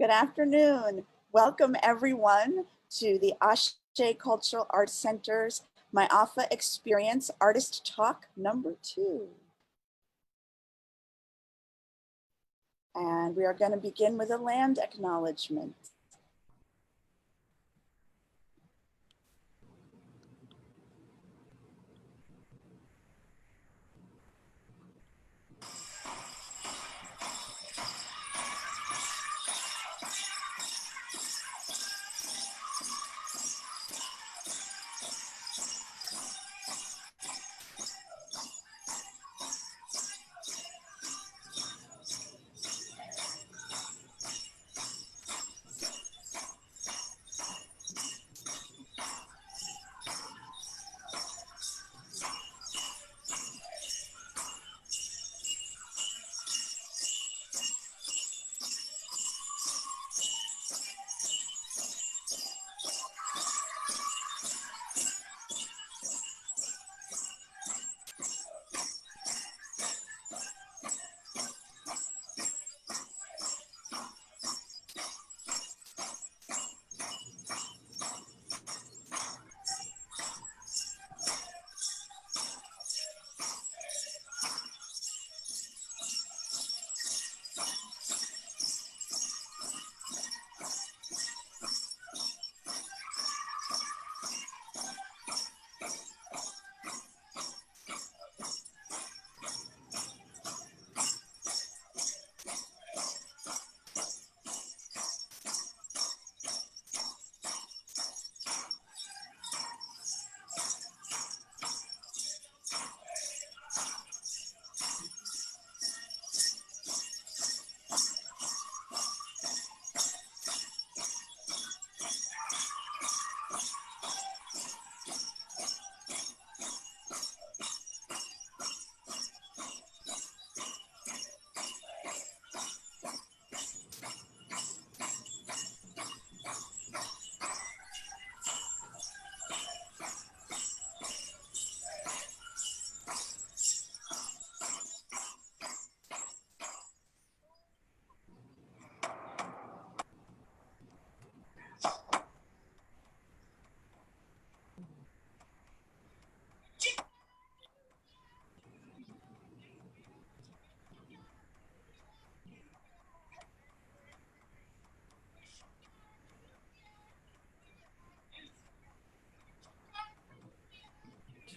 Good afternoon. Welcome everyone to the Ashe Cultural Arts Center's Maafa Experience Artist Talk #2. And we are going to begin with a land acknowledgement.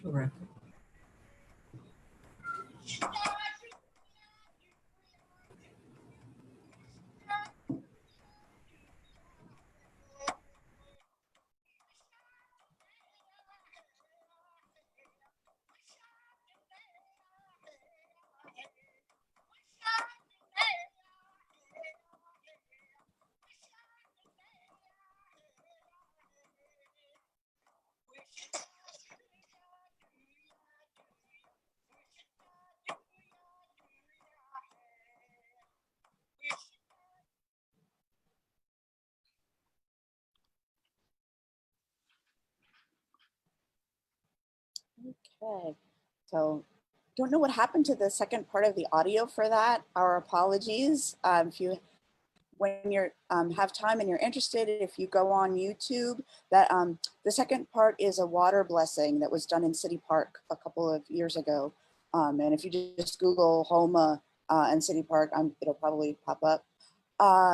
Terrific. Okay, so don't know what happened to the second part of the audio for that. Our apologies. If you when you're have time and you're interested, if you go on YouTube, that the second part is a water blessing that was done in City Park a couple of years ago. And if you just Google Homa and City Park, it'll probably pop up.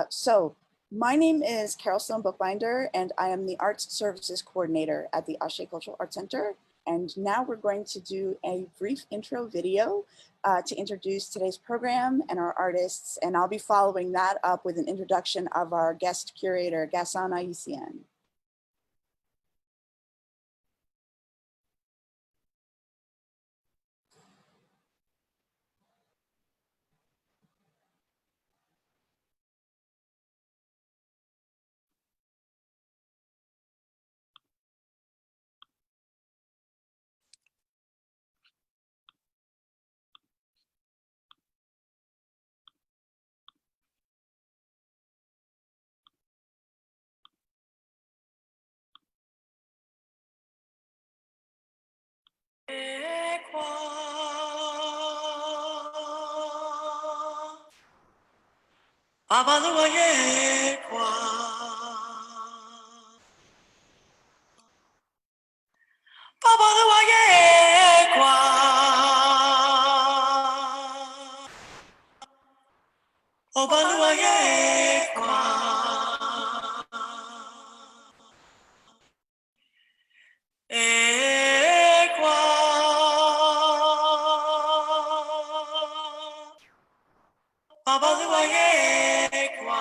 So my name is Karel Sloane-Boekbinder, and I am the Arts Services Coordinator at the Ashe Cultural Arts Center. And now we're going to do a brief intro video to introduce today's program and our artists. And I'll be following that up with an introduction of our guest curator, Gason Ayisyin. Babaluaye kwa Babaluaye kwa Obaluaye kwa Ekwa Babaluaye kwa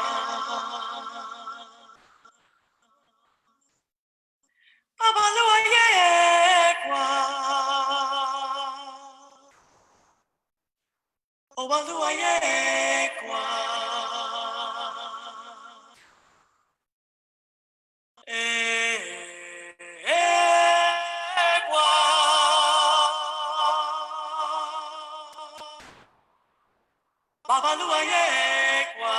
Babaluaye kwa Obaluaye kwa Ekwa Babaluaye kwa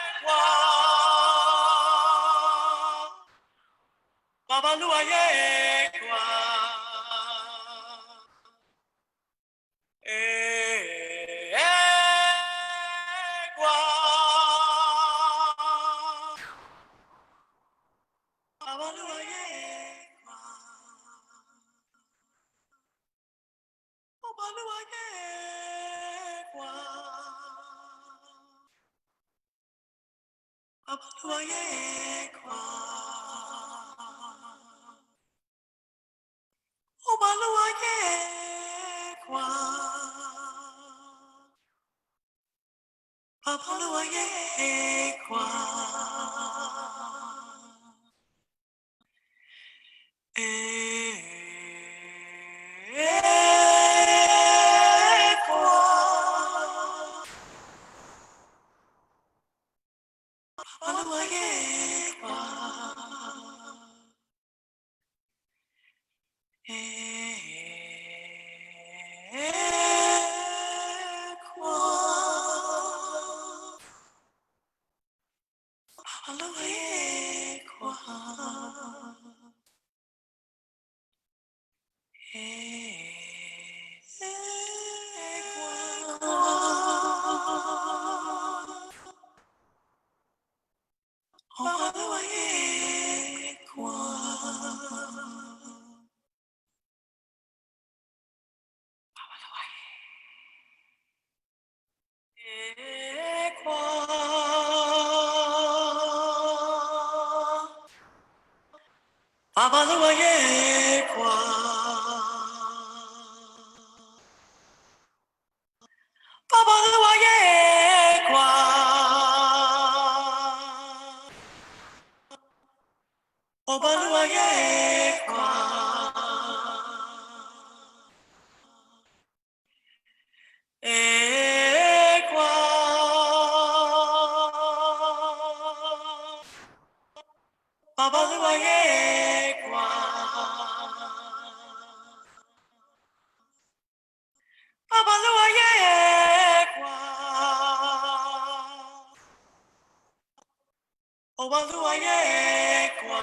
Ekwa Babaluaye kwa Ekwa Babaluaye kwa Obaluaye kwa Babaluaye kwa Obaluaye kwa Babaluaye kwa Ekwa Babaluaye kwa Ekwa Babaluaye kwa Babaluaye kwa Babaluaye kwa Obaluaye kwa Ekwa Babaluaye kwa Babaluaye kwa Obaluaye kwa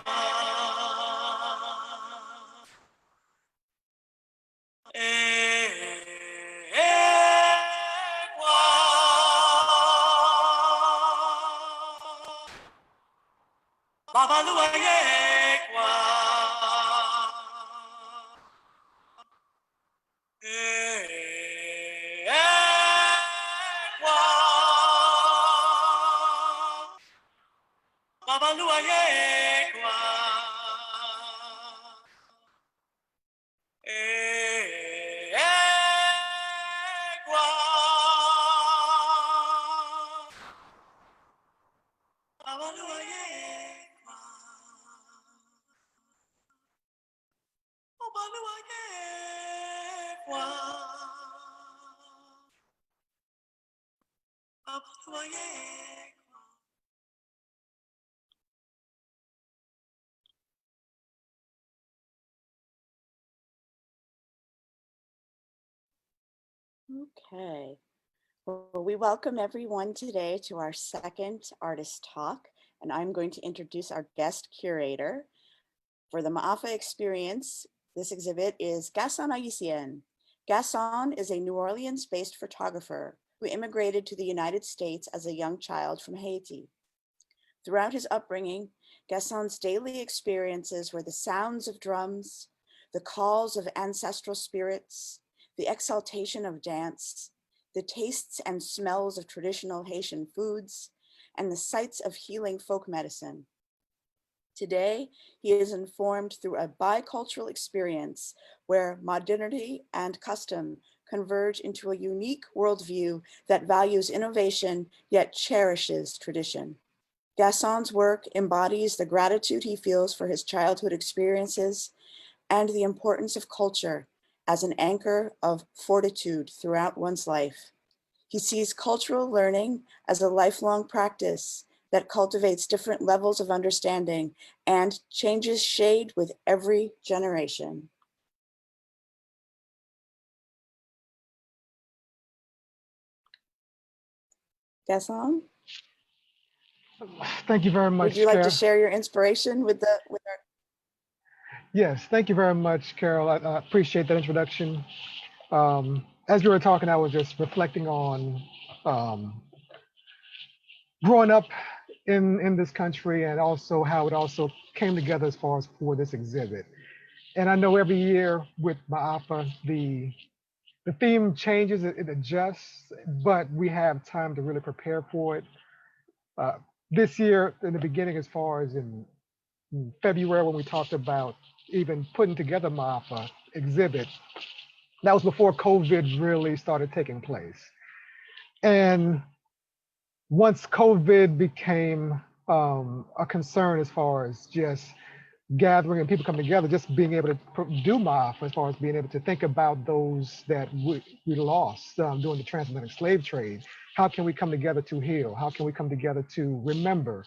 Ekwa Babaluaye kwa Ekwa Babaluaye kwa Ekwa Babaluaye kwa Obaluaye kwa Babaluaye kwa Okay. Well, we welcome everyone today to our second artist talk, and I'm going to introduce our guest curator. For the Maafa experience, This exhibit is Gason Ayisyin. Gason is a New Orleans-based photographer who immigrated to the United States as a young child from Haiti. Throughout his upbringing, Gason's daily experiences were the sounds of drums, the calls of ancestral spirits, the exaltation of dance, the tastes and smells of traditional Haitian foods, and the sights of healing folk medicine. Today, he is informed through a bicultural experience where modernity and custom converge into a unique worldview that values innovation yet cherishes tradition. Gason's work embodies the gratitude he feels for his childhood experiences and the importance of culture as an anchor of fortitude throughout one's life. He sees cultural learning as a lifelong practice that cultivates different levels of understanding and changes shade with every generation. Gason, Thank you very would much, you like to Carol. share your inspiration with our Yes, thank you very much, Carol. I appreciate that introduction. As you were talking, I was just reflecting on um, growing up in this country and also how it also came together as far as for this exhibit. And I know every year with Maafa, the theme changes, it adjusts, but we have time to really prepare for it. Uh, this year, in the beginning, as far as in February when we talked about even putting together Maafa exhibit, that was before COVID really started taking place. And once COVID became a concern as far as just gathering and people coming together, just being able to do Maafa, as far as being able to think about those that we lost during the transatlantic slave trade. How can we come together to heal? How can we come together to remember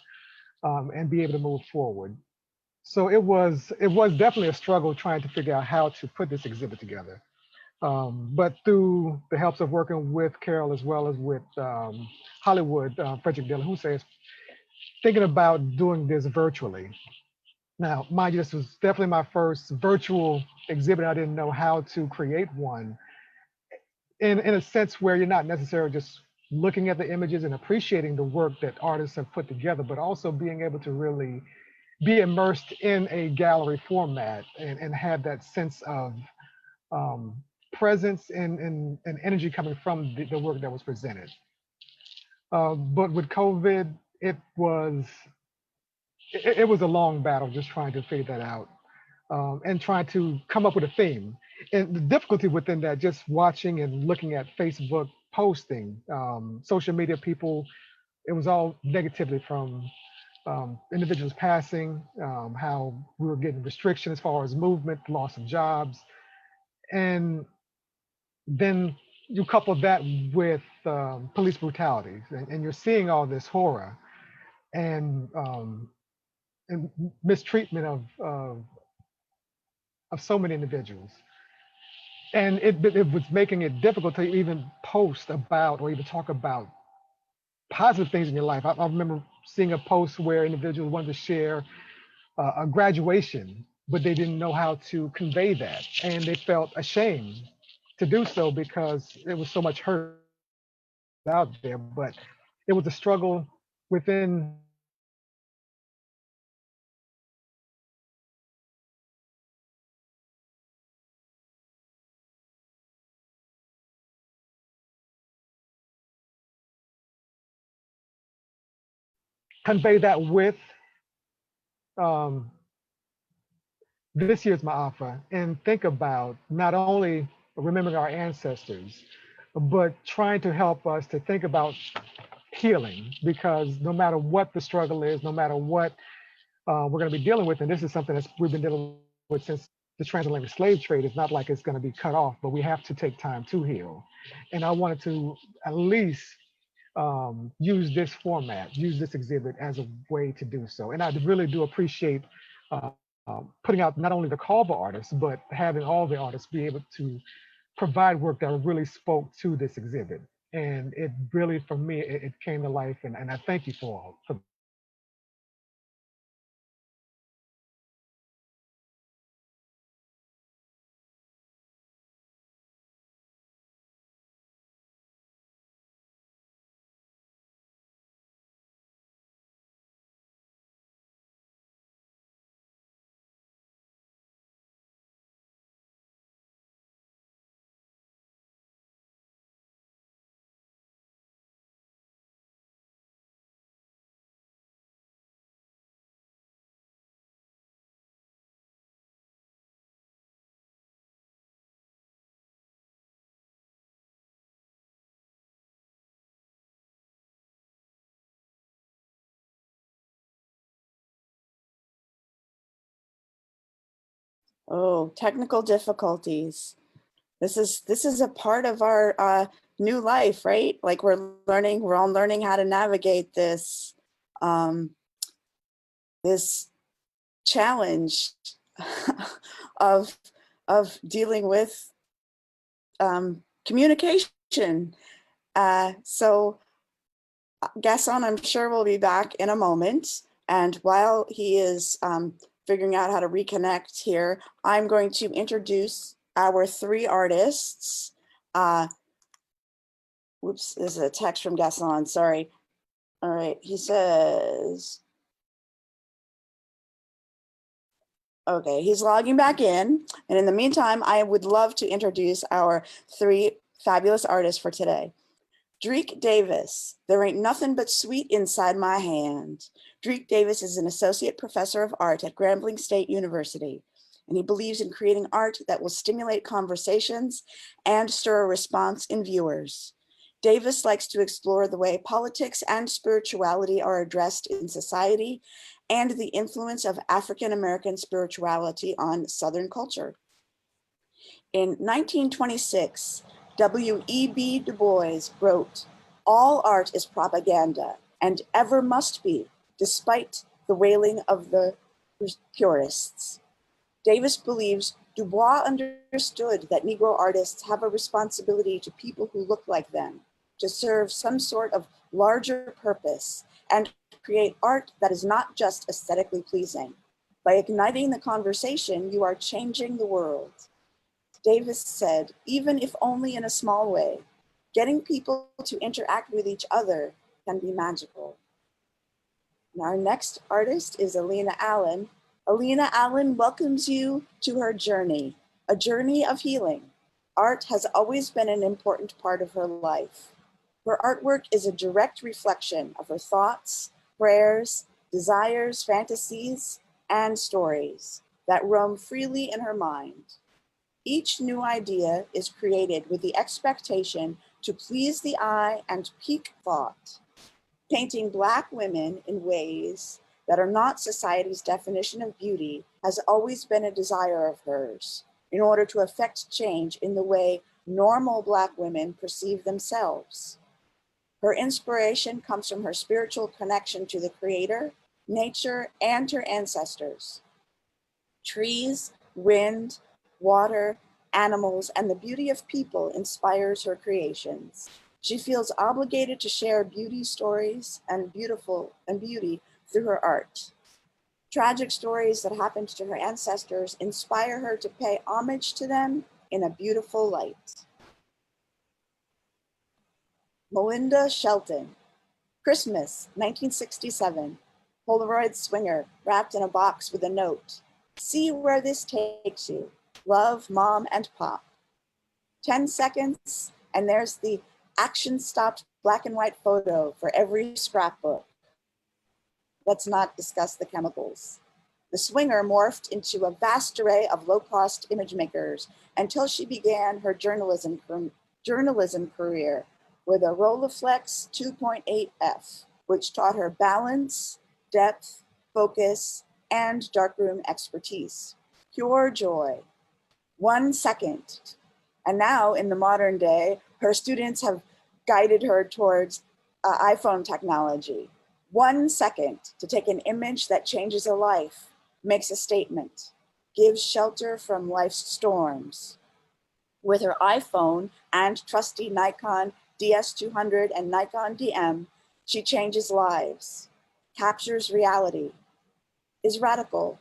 and be able to move forward? So it was definitely a struggle trying to figure out how to put this exhibit together. But through the helps of working with Carol as well as with Hollywood, Frederick Dillon, says thinking about doing this virtually. Now, mind you, this was definitely my first virtual exhibit. I didn't know how to create one in a sense where you're not necessarily just looking at the images and appreciating the work that artists have put together, but also being able to really be immersed in a gallery format and have that sense of um, presence and energy coming from the work that was presented. But with COVID, it was a long battle just trying to figure that out and trying to come up with a theme. And the difficulty within that, just watching and looking at Facebook posting, social media people, it was all negatively from individuals passing, how we were getting restrictions as far as movement, loss of jobs, and then you couple that with police brutalities, and you're seeing all this horror and mistreatment of so many individuals, and it was making it difficult to even post about or even talk about positive things in your life. I remember seeing a post where individuals wanted to share a graduation, but they didn't know how to convey that. And they felt ashamed to do so because there was so much hurt out there. But it was a struggle within convey that with um, this year's Maafa and think about not only remembering our ancestors, but trying to help us to think about healing because no matter what the struggle is, no matter what we're going to be dealing with, and this is something that we've been dealing with since the transatlantic slave trade. It's not like it's going to be cut off, but we have to take time to heal. And I wanted to at least use this format, use this exhibit as a way to do so. And I really do appreciate uh, putting out not only the call for artists, but having all the artists be able to provide work that really spoke to this exhibit. And it really, for me, it came to life. And I thank you for all. For Oh, technical difficulties. This is a part of our new life, right? Like we're all learning how to navigate this this challenge of dealing with communication. So Gason, I'm sure will be back in a moment. And while he is figuring out how to reconnect here, I'm going to introduce our three artists. Whoops, this is a text from Gason, sorry. All right, he says, okay, he's logging back in. And in the meantime, I would love to introduce our three fabulous artists for today. Drék Davis, there ain't nothing but sweet inside my hand. Drék Davis is an associate professor of art at Grambling State University, and he believes in creating art that will stimulate conversations and stir a response in viewers. Davis likes to explore the way politics and spirituality are addressed in society and the influence of African-American spirituality on Southern culture. In 1926, W.E.B. Du Bois wrote, "All art is propaganda and ever must be, despite the wailing of the purists." Davis believes Du Bois understood that Negro artists have a responsibility to people who look like them, to serve some sort of larger purpose and create art that is not just aesthetically pleasing. By igniting the conversation, you are changing the world. Davis said, even if only in a small way, getting people to interact with each other can be magical. And our next artist is Alina Allen. Alina Allen welcomes you to her journey, a journey of healing. Art has always been an important part of her life. Her artwork is a direct reflection of her thoughts, prayers, desires, fantasies, and stories that roam freely in her mind. Each new idea is created with the expectation to please the eye and pique thought. Painting Black women in ways that are not society's definition of beauty has always been a desire of hers in order to affect change in the way normal Black women perceive themselves. Her inspiration comes from her spiritual connection to the Creator, nature, and her ancestors. Trees, wind, water, animals, and the beauty of people inspires her creations. She feels obligated to share beauty stories and beauty through her art. Tragic stories that happened to her ancestors inspire her to pay homage to them in a beautiful light. Melinda Shelton, Christmas, 1967. Polaroid swinger wrapped in a box with a note. See where this takes you. Love, Mom, and Pop. 10 seconds, and there's the action-stopped black and white photo for every scrapbook. Let's not discuss the chemicals. The swinger morphed into a vast array of low-cost image makers until she began her journalism career with a Rolleiflex 2.8F, which taught her balance, depth, focus, and darkroom expertise. Pure joy. 1 second. And now in the modern day, her students have guided her towards iPhone technology. 1 second to take an image that changes a life, makes a statement, gives shelter from life's storms. With her iPhone and trusty Nikon DS200 and Nikon DM, she changes lives, captures reality, is radical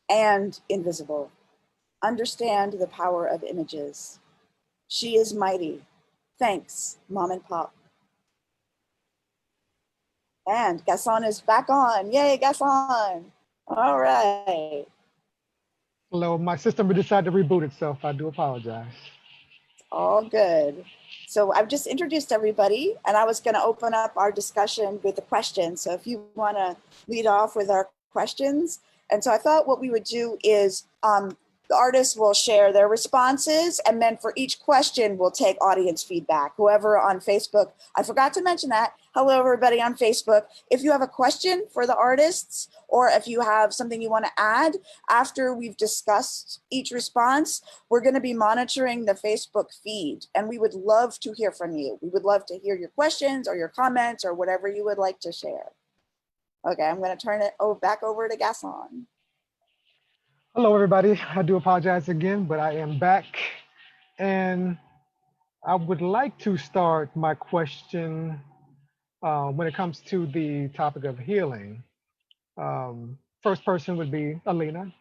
and invisible. Understand the power of images. She is mighty. Thanks, Mom and Pop. And Gason is back on. Yay, Gason. All right. Hello, my system decided to reboot itself. I do apologize. All good. So I've just introduced everybody, and I was going to open up our discussion with a question. So if you want to lead off with our questions. And so I thought what we would do is the artists will share their responses, and then for each question, we'll take audience feedback. Whoever on Facebook, I forgot to mention that, Hello, everybody on Facebook. If you have a question for the artists, or if you have something you want to add after we've discussed each response, we're going to be monitoring the Facebook feed, and we would love to hear from you. We would love to hear your questions or your comments or whatever you would like to share. Okay, I'm going to turn it back over to Gason. Hello, everybody. I do apologize again, but I am back. And I would like to start my question when it comes to the topic of healing. First person would be Alina.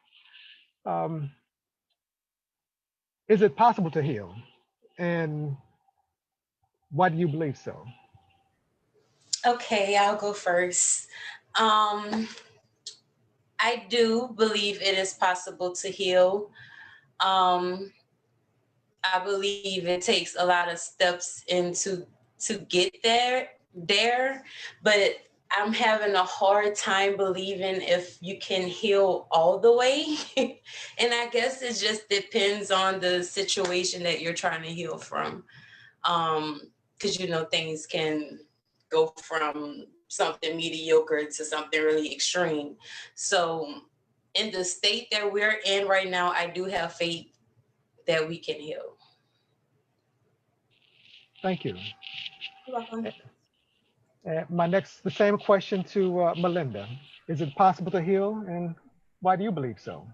Um, is it possible to heal? And why do you believe so? Okay, I'll go first. I do believe it is possible to heal. Um, I believe it takes a lot of steps to get there, but I'm having a hard time believing if you can heal all the way. And I guess it just depends on the situation that you're trying to heal from. Because things can go from something mediocre to something really extreme. So in the state that we're in right now, I do have faith that we can heal. Thank you. You're welcome. The same question to Melinda. Is it possible to heal? And why do you believe so?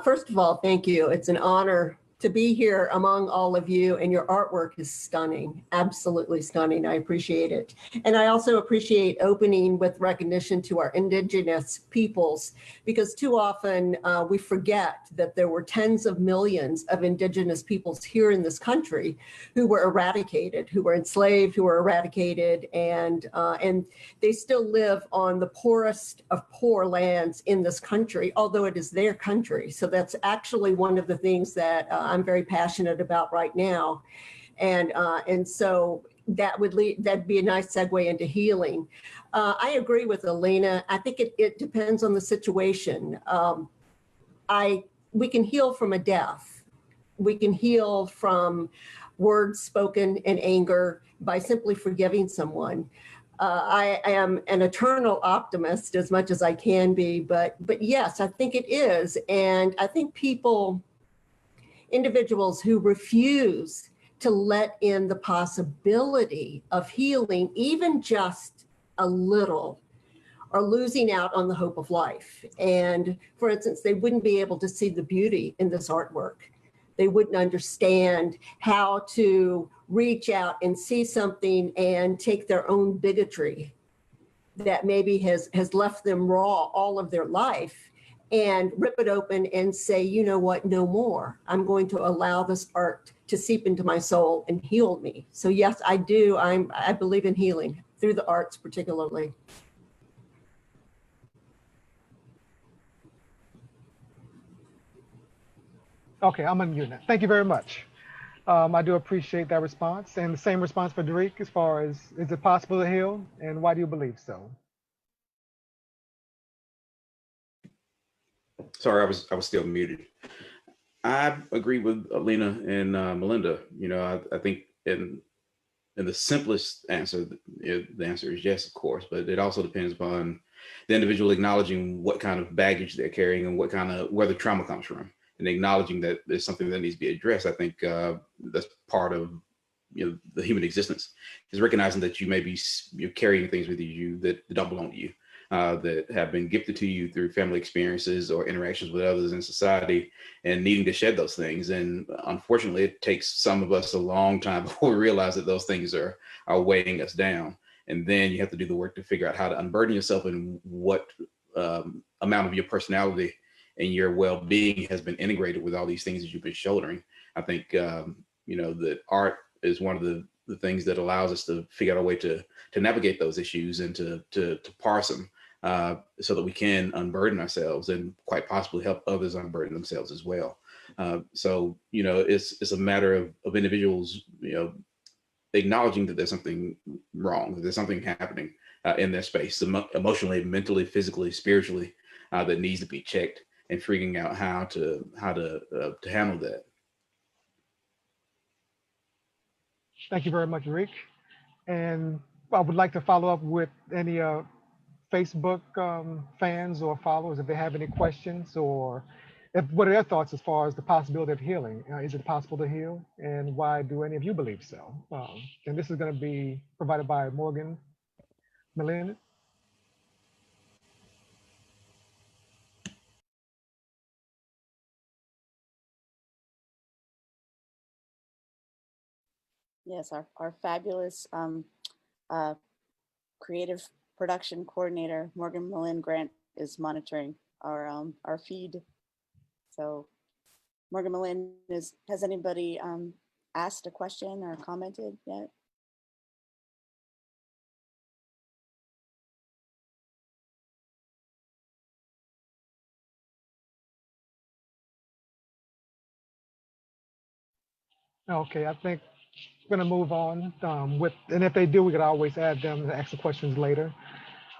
First of all, thank you. It's an honor to be here among all of you, and your artwork is stunning, absolutely stunning. I appreciate it. And I also appreciate opening with recognition to our indigenous peoples, because too often we forget that there were tens of millions of indigenous peoples here in this country who were eradicated, who were enslaved, who were eradicated, and they still live on the poorest of poor lands in this country, although it is their country. So that's actually one of the things that I'm very passionate about right now. And so that'd be a nice segue into healing. I agree with Alina. I think it depends on the situation. We can heal from a death. We can heal from words spoken in anger by simply forgiving someone. I am an eternal optimist as much as I can be, but yes, I think it is. And I think individuals who refuse to let in the possibility of healing, even just a little, are losing out on the hope of life. And for instance, they wouldn't be able to see the beauty in this artwork. They wouldn't understand how to reach out and see something and take their own bigotry that maybe has left them raw all of their life and rip it open and say, you know what, no more. I'm going to allow this art to seep into my soul and heal me. So yes, I do. I believe in healing through the arts particularly. Okay, I'm unmuted now. Thank you very much. I do appreciate that response. And the same response for Drék as far as, is it possible to heal? And why do you believe so? Sorry, I was still muted. I agree with Alina and Melinda. I think in the simplest answer, the answer is yes, of course, but it also depends upon the individual acknowledging what kind of baggage they're carrying and where the trauma comes from, and acknowledging that there's something that needs to be addressed. I think that's part of the human existence, is recognizing that you may be carrying things with you that don't belong to you. That have been gifted to you through family experiences or interactions with others in society, and needing to shed those things. And unfortunately, it takes some of us a long time before we realize that those things are weighing us down. And then you have to do the work to figure out how to unburden yourself and what amount of your personality and your well-being has been integrated with all these things that you've been shouldering. I think, that art is one of the things that allows us to figure out a way to navigate those issues and to parse them. So that we can unburden ourselves and quite possibly help others unburden themselves as well. So it's a matter of individuals, acknowledging that there's something wrong, that there's something happening in their space, emotionally, mentally, physically, spiritually, that needs to be checked, and figuring out how to handle that. Thank you very much, Rick. And I would like to follow up with any Facebook fans or followers if they have any questions, or what are their thoughts as far as the possibility of healing? Is it possible to heal, and why do any of you believe so? And this is going to be provided by Morgan, Melinda. Yes, our fabulous uh, creative production coordinator, Morgan Malin Grant, is monitoring our feed. So Morgan Malin, has anybody asked a question or commented yet? Okay, I think we're going to move on and if they do, we could always add them and ask the questions later.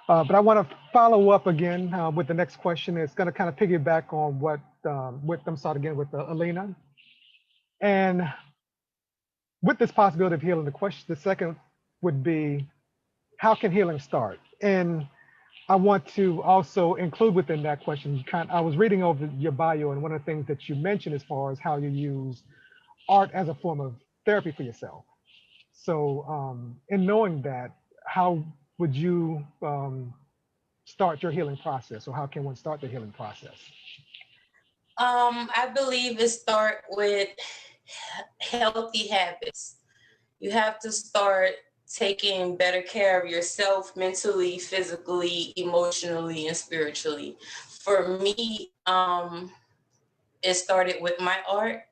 But I want to follow up again with the next question. It's going to kind of piggyback on what I'm starting again with Alina. And with this possibility of healing, the second would be, how can healing start? And I want to also include within that question, I was reading over your bio, and one of the things that you mentioned as far as how you use art as a form of therapy for yourself. So in knowing that, how would you start your healing process, or how can one start the healing process? I believe it start with healthy habits. You have to start taking better care of yourself mentally, physically, emotionally, and spiritually. For me, it started with my art.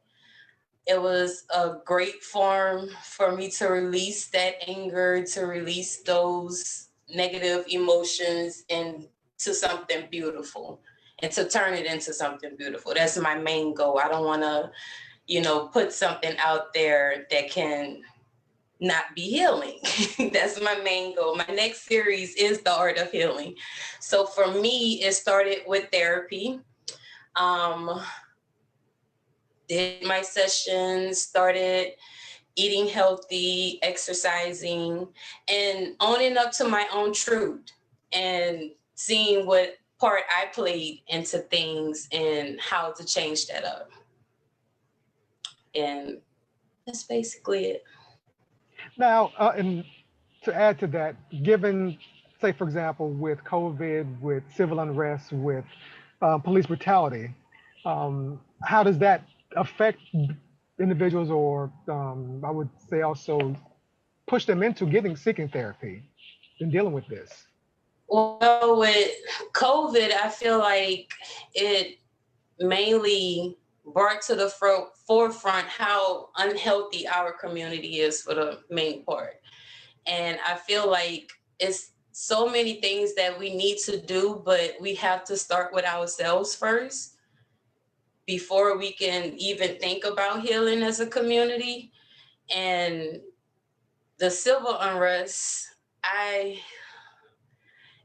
It was a great form for me to release that anger, to release those negative emotions into something beautiful, and to turn it into something beautiful. That's my main goal. I don't want to, put something out there that can not be healing. That's my main goal. My next series is the art of healing. So for me, it started with therapy. Did my sessions, started eating healthy, exercising, and owning up to my own truth, and seeing what part I played into things and how to change that up. And that's basically it. Now, and to add to that, given, say, for example, with COVID, with civil unrest, with police brutality, how does that affect individuals, or I would say also push them into seeking therapy and dealing with this? Well, with COVID, I feel like it mainly brought to the forefront how unhealthy our community is for the main part. And I feel like it's so many things that we need to do, but we have to start with ourselves first before we can even think about healing as a community. And the civil unrest,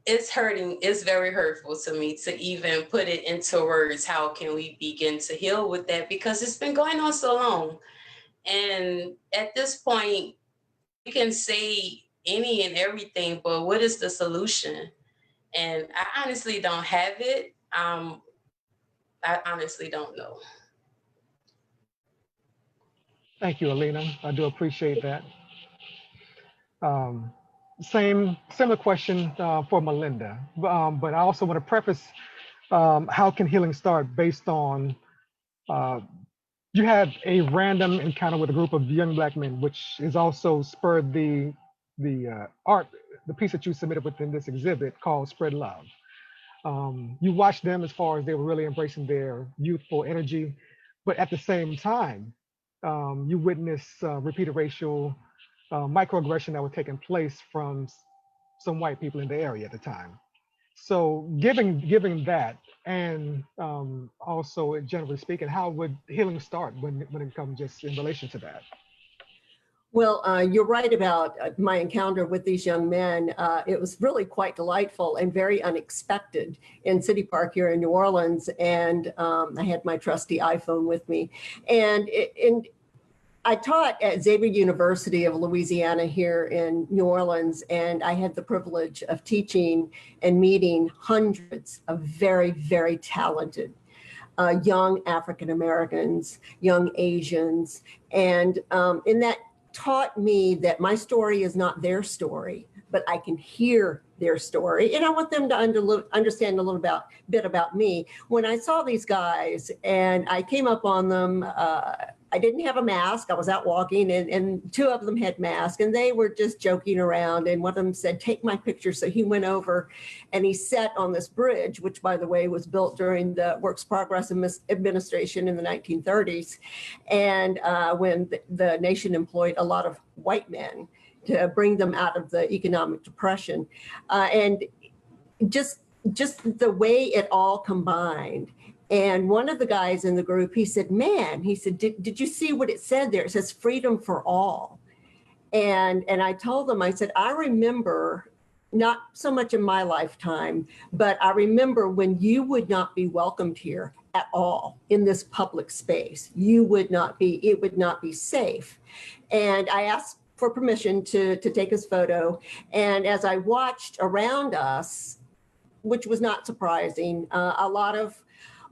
it's hurting. It's very hurtful to me to even put it into words. How can we begin to heal with that? Because it's been going on so long. And at this point, you can say any and everything, but what is the solution? And I honestly don't have it. I honestly don't know. Thank you, Alina. I do appreciate that. Similar question for Melinda, but I also want to preface how can healing start based on you had a random encounter with a group of young Black men, which is also spurred the art, the piece that you submitted within this exhibit called Spread Love. You watched them as far as they were really embracing their youthful energy, but at the same time, you witnessed repeated racial microaggression that was taking place from some white people in the area at the time. So given that, and also generally speaking, how would healing start when it comes just in relation to that? Well, you're right about my encounter with these young men. It was really quite delightful and very unexpected in City Park here in New Orleans. And I had my trusty iPhone with me. And I taught at Xavier University of Louisiana here in New Orleans, and I had the privilege of teaching and meeting hundreds of very, very talented young African Americans, young Asians, and that taught me that my story is not their story, but I can hear their story. And I want them to understand a little bit about me. When I saw these guys and I came up on them, I didn't have a mask. I was out walking and two of them had masks and they were just joking around. And one of them said, "Take my picture." So he went over and he sat on this bridge, which by the way was built during the Works Progress Administration in the 1930s. And when the nation employed a lot of white men to bring them out of the economic depression. And just the way it all combined. And one of the guys in the group, he said, "Man," he said, did you see what it said there? It says freedom for all. And I told them, I said, I remember, not so much in my lifetime, but I remember when you would not be welcomed here at all in this public space. You would not be, it would not be safe. And I asked for permission to take his photo. And as I watched around us, which was not surprising, a lot of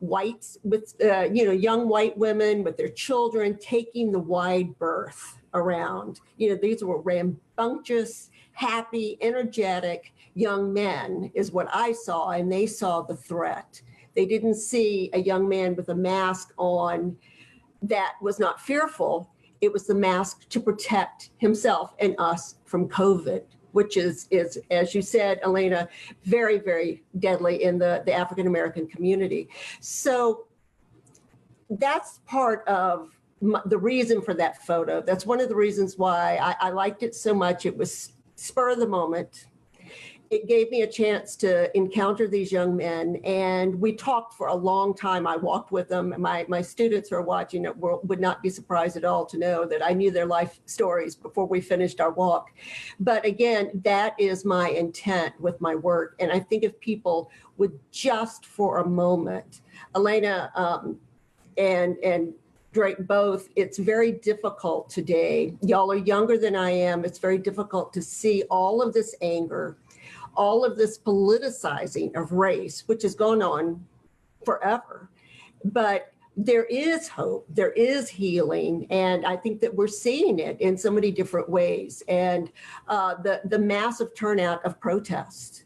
whites with, young white women with their children taking the wide berth around. These were rambunctious, happy, energetic young men is what I saw, and they saw the threat. They didn't see a young man with a mask on that was not fearful. It was the mask to protect himself and us from COVID, which is, as you said, Alina, very, very deadly in the African-American community. So that's part of the reason for that photo. That's one of the reasons why I liked it so much. It was spur of the moment. It gave me a chance to encounter these young men, and we talked for a long time. I walked with them. My students who are watching it would not be surprised at all to know that I knew their life stories before we finished our walk. But again, that is my intent with my work. And I think if people would just for a moment, Alina and Drék both, it's very difficult today. Y'all are younger than I am. It's very difficult to see all of this anger, all of this politicizing of race, which has gone on forever. But there is hope, there is healing, and I think that we're seeing it in so many different ways. And the massive turnout of protestors,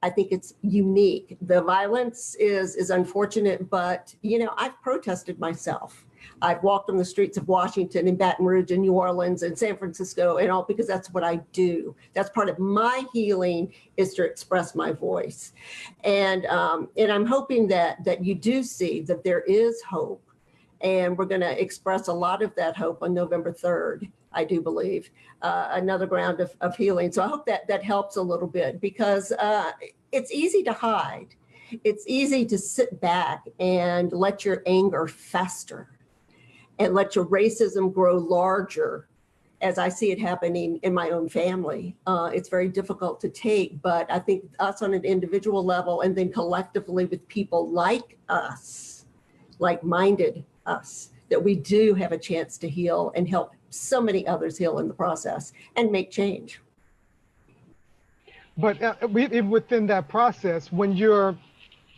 I think it's unique. The violence is unfortunate, but I've protested myself. I've walked on the streets of Washington and Baton Rouge and New Orleans and San Francisco and all, because that's what I do. That's part of my healing, is to express my voice. And I'm hoping that you do see that there is hope. And we're going to express a lot of that hope on November 3rd, I do believe, another ground of healing. So I hope that helps a little bit, because it's easy to hide. It's easy to sit back and let your anger fester and let your racism grow larger, as I see it happening in my own family. It's very difficult to take, but I think us on an individual level, and then collectively with people like us, like-minded us, that we do have a chance to heal and help so many others heal in the process and make change. But even within that process, when you're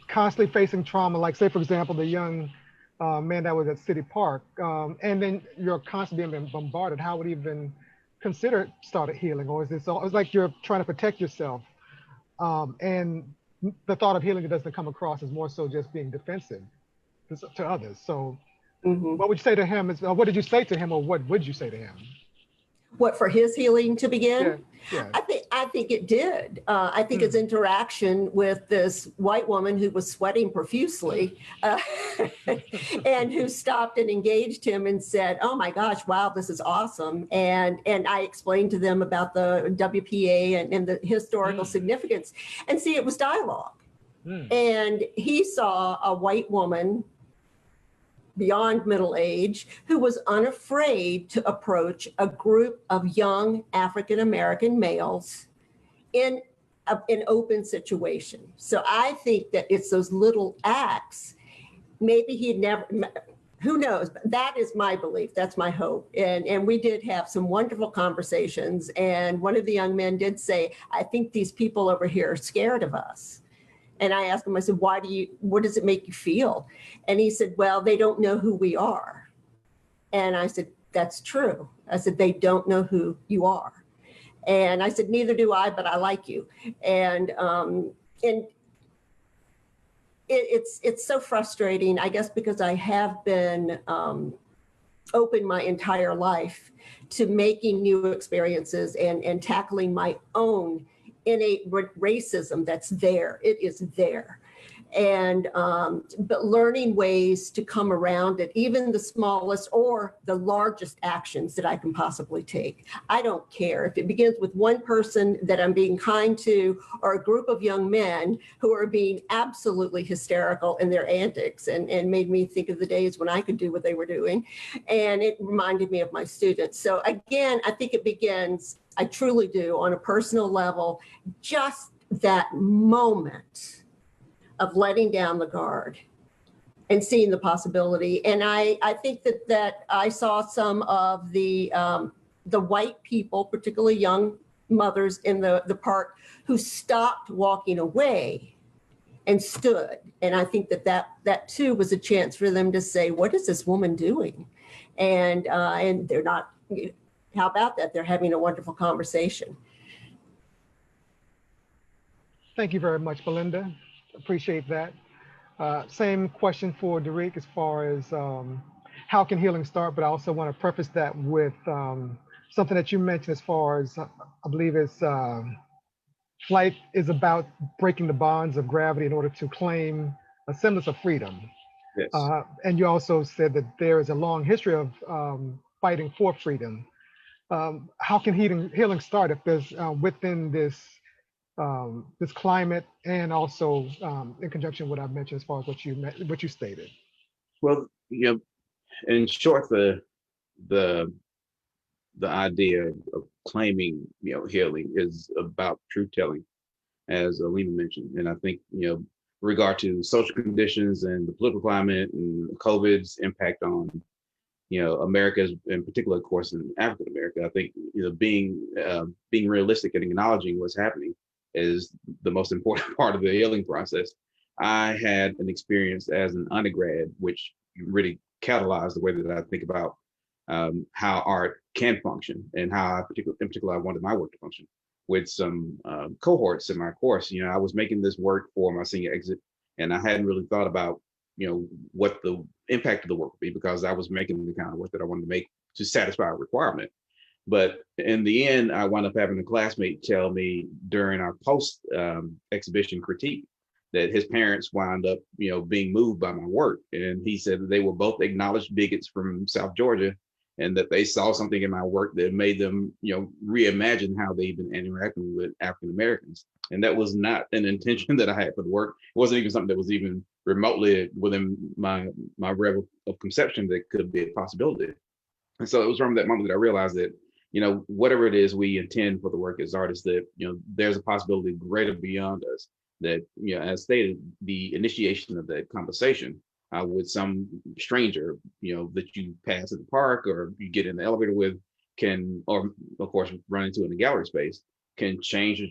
constantly facing trauma, like say, for example, the young man that was at City Park, and then you're constantly being bombarded, how would you even consider started healing? Or is this all, it's like you're trying to protect yourself, and the thought of healing doesn't come across as more so just being defensive to others. So what would you say to him? What did you say to him, or what would you say to him? What, for his healing to begin? Yeah. I think it did. I think his interaction with this white woman who was sweating profusely and who stopped and engaged him and said, "Oh my gosh, wow, this is awesome." And I explained to them about the WPA and the historical significance. And see, it was dialogue. And he saw a white woman beyond middle age, who was unafraid to approach a group of young African-American males in an open situation. So I think that it's those little acts. Maybe he'd never, who knows? That is my belief. That's my hope. And we did have some wonderful conversations. And one of the young men did say, I think these people over here are scared of us. And I asked him, I said, what does it make you feel? And he said, well, they don't know who we are. And I said, that's true. I said, they don't know who you are. And I said, neither do I, but I like you. And it's so frustrating, I guess, because I have been open my entire life to making new experiences and tackling my own innate racism that's there. It is there. And but learning ways to come around it, even the smallest or the largest actions that I can possibly take. I don't care if it begins with one person that I'm being kind to, or a group of young men who are being absolutely hysterical in their antics, and made me think of the days when I could do what they were doing. And it reminded me of my students. So again, I think it begins, I truly do, on a personal level, just that moment of letting down the guard and seeing the possibility. And I think that I saw some of the white people, particularly young mothers in the park, who stopped walking away and stood. And I think that too was a chance for them to say, what is this woman doing? And they're not, how about that? They're having a wonderful conversation. Thank you very much, Melinda. Appreciate that. Same question for Drék as far as how can healing start, but I also want to preface that with something that you mentioned as far as, I believe it's flight is about breaking the bonds of gravity in order to claim a semblance of freedom. Yes. And you also said that there is a long history of fighting for freedom. How can healing start if there's within this climate, and also in conjunction with what I mentioned as far as what you stated? Well, in short, the idea of claiming, healing is about truth telling, as Alina mentioned. And I think, regard to social conditions and the political climate and COVID's impact on, America's, in particular, of course, in African America, I think, being realistic and acknowledging what's happening is the most important part of the healing process. I had an experience as an undergrad, which really catalyzed the way that I think about how art can function, and how in particular I wanted my work to function with some cohorts in my course. I was making this work for my senior exit, and I hadn't really thought about, what the impact of the work would be, because I was making the kind of work that I wanted to make to satisfy a requirement. But in the end, I wound up having a classmate tell me during our post exhibition critique that his parents wound up, being moved by my work. And he said that they were both acknowledged bigots from South Georgia, and that they saw something in my work that made them, reimagine how they've been interacting with African Americans. And that was not an intention that I had for the work. It wasn't even something that was even remotely within my realm of conception that could be a possibility. And so it was from that moment that I realized that, whatever it is we intend for the work as artists, that, there's a possibility greater beyond us, that, as stated, the initiation of that conversation with some stranger, that you pass at the park or you get in the elevator with can, or of course, run into in the gallery space, can change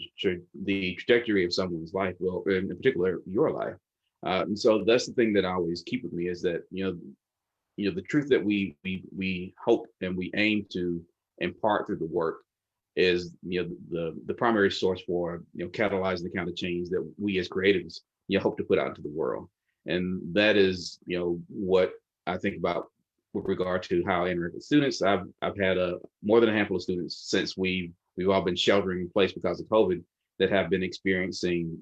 the trajectory of someone's life, well, in particular, your life. And so that's the thing that I always keep with me, is that, the truth that we hope and we aim to impart through the work is, the primary source for, catalyzing the kind of change that we as creatives, hope to put out into the world. And that is, what I think about with regard to how I interact with students. I've had more than a handful of students since we've all been sheltering in place because of COVID that have been experiencing,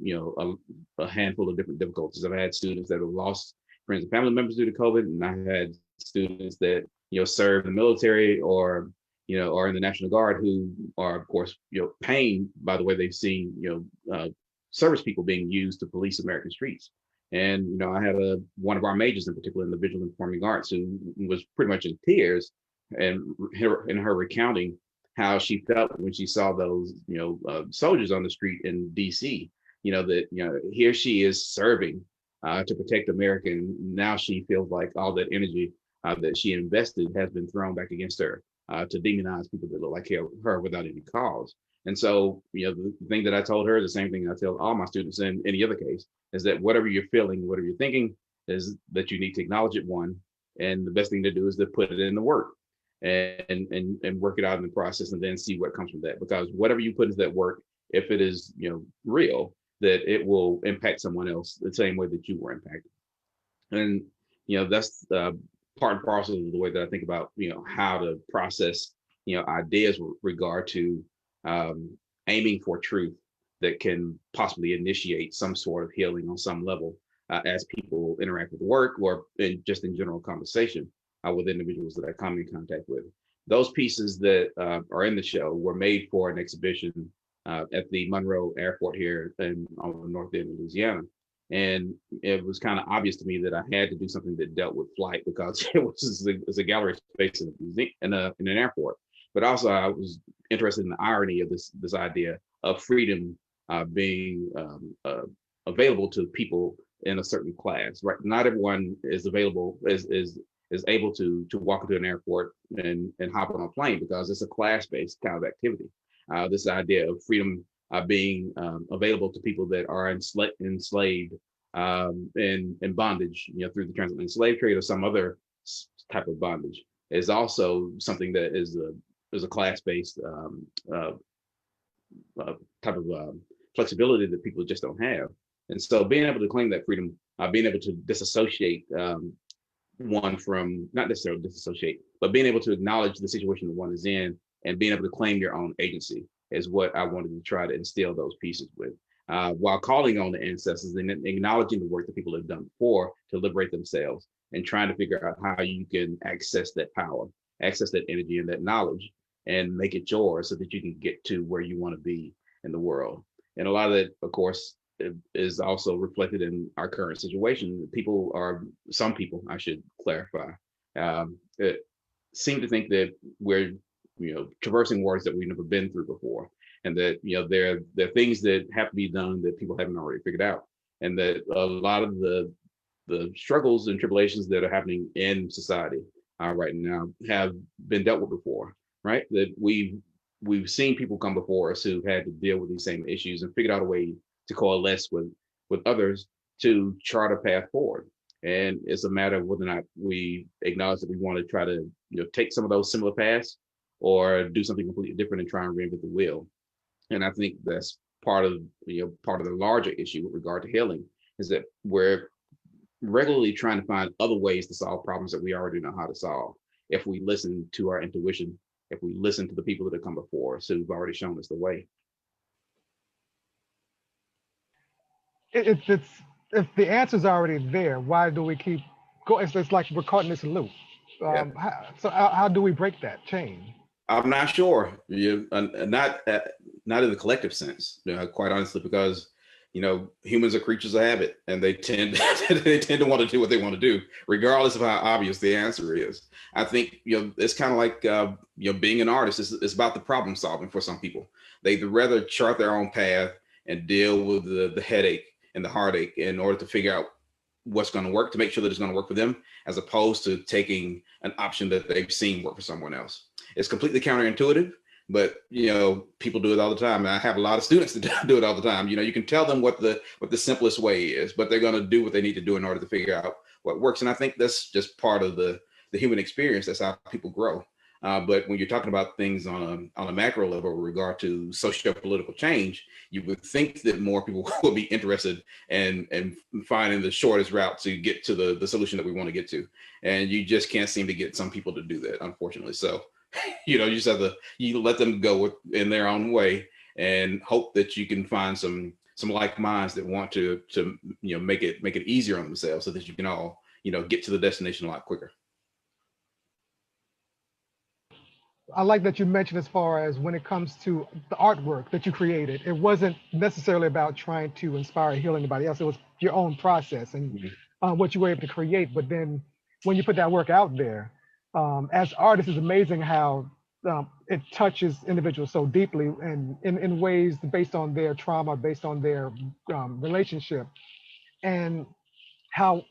a handful of different difficulties. I've had students that have lost friends and family members due to COVID, and I had students that, serve in the military or in the National Guard, who are, of course, pained by the way they've seen, service people being used to police American streets. And, I had one of our majors in particular in the visual and performing arts, who was pretty much in tears, and in her recounting how she felt when she saw those, soldiers on the street in DC, that, here she is serving to protect America. And now she feels like all that energy that she invested has been thrown back against her to demonize people that look like her without any cause. And so, the thing that I told her, the same thing I tell all my students in any other case, is that whatever you're feeling, whatever you're thinking, is that you need to acknowledge it, one, and the best thing to do is to put it in the work and work it out in the process, and then see what comes from that. Because whatever you put into that work, if it is real, that it will impact someone else the same way that you were impacted. And that's part and parcel of the way that I think about how to process ideas with regard to aiming for truth that can possibly initiate some sort of healing on some level as people interact with the work or just in general conversation with individuals that I come in contact with. Those pieces that are in the show were made for an exhibition at the Monroe Airport here on the north end of Louisiana. And it was kind of obvious to me that I had to do something that dealt with flight because it's a gallery space in an airport. But also I was interested in the irony of this idea of freedom being available to people in a certain class, right? Not everyone is available, is able to walk into an airport and hop on a plane because it's a class-based kind of activity. This idea of freedom being available to people that are enslaved in bondage, through the transatlantic slave trade or some other type of bondage, is also something that is a class-based type of flexibility that people just don't have. And so being able to claim that freedom, being able to disassociate one from, not necessarily disassociate, but being able to acknowledge the situation that one is in and being able to claim your own agency is what I wanted to try to instill those pieces with, while calling on the ancestors and acknowledging the work that people have done before to liberate themselves and trying to figure out how you can access that power, access that energy and that knowledge and make it yours so that you can get to where you want to be in the world. And a lot of that, of course, is also reflected in our current situation. Some people, I should clarify, seem to think that we're traversing waters that we've never been through before, and that there are things that have to be done that people haven't already figured out, and that a lot of the struggles and tribulations that are happening in society right now have been dealt with before, right? That we've seen people come before us who had to deal with these same issues and figured out a way to coalesce with others to chart a path forward. And it's a matter of whether or not we acknowledge that we want to try to take some of those similar paths or do something completely different and try and reinvent the wheel. And I think that's part of the larger issue with regard to healing, is that we're regularly trying to find other ways to solve problems that we already know how to solve. If we listen to our intuition, if we listen to the people that have come before us who've already shown us the way. It's if the answer's already there, why do we keep going? It's like we're caught in this loop. Yeah. How do we break that chain? I'm not sure. Not in the collective sense, quite honestly, because humans are creatures of habit, and they tend to want to do what they want to do, regardless of how obvious the answer is. I think it's kind of like being an artist. It's about the problem solving for some people. They'd rather chart their own path and deal with the headache and the heartache in order to figure out what's going to work, to make sure that it's going to work for them, as opposed to taking an option that they've seen work for someone else. It's completely counterintuitive, but people do it all the time. And I have a lot of students that do it all the time. You can tell them what the simplest way is, but they're going to do what they need to do in order to figure out what works. And I think that's just part of the human experience. That's how people grow. But when you're talking about things on a macro level with regard to socio-political change, you would think that more people will be interested in finding the shortest route to get to the solution that we want to get to. And you just can't seem to get some people to do that, unfortunately. So, you just have to let them go in their own way and hope that you can find some like minds that want to make it easier on themselves so that you can all get to the destination a lot quicker. I like that you mentioned, as far as when it comes to the artwork that you created, it wasn't necessarily about trying to inspire or heal anybody else. It was your own process and what you were able to create. But then when you put that work out there, as artists, it's amazing how it touches individuals so deeply and in ways based on their trauma, based on their relationship, and how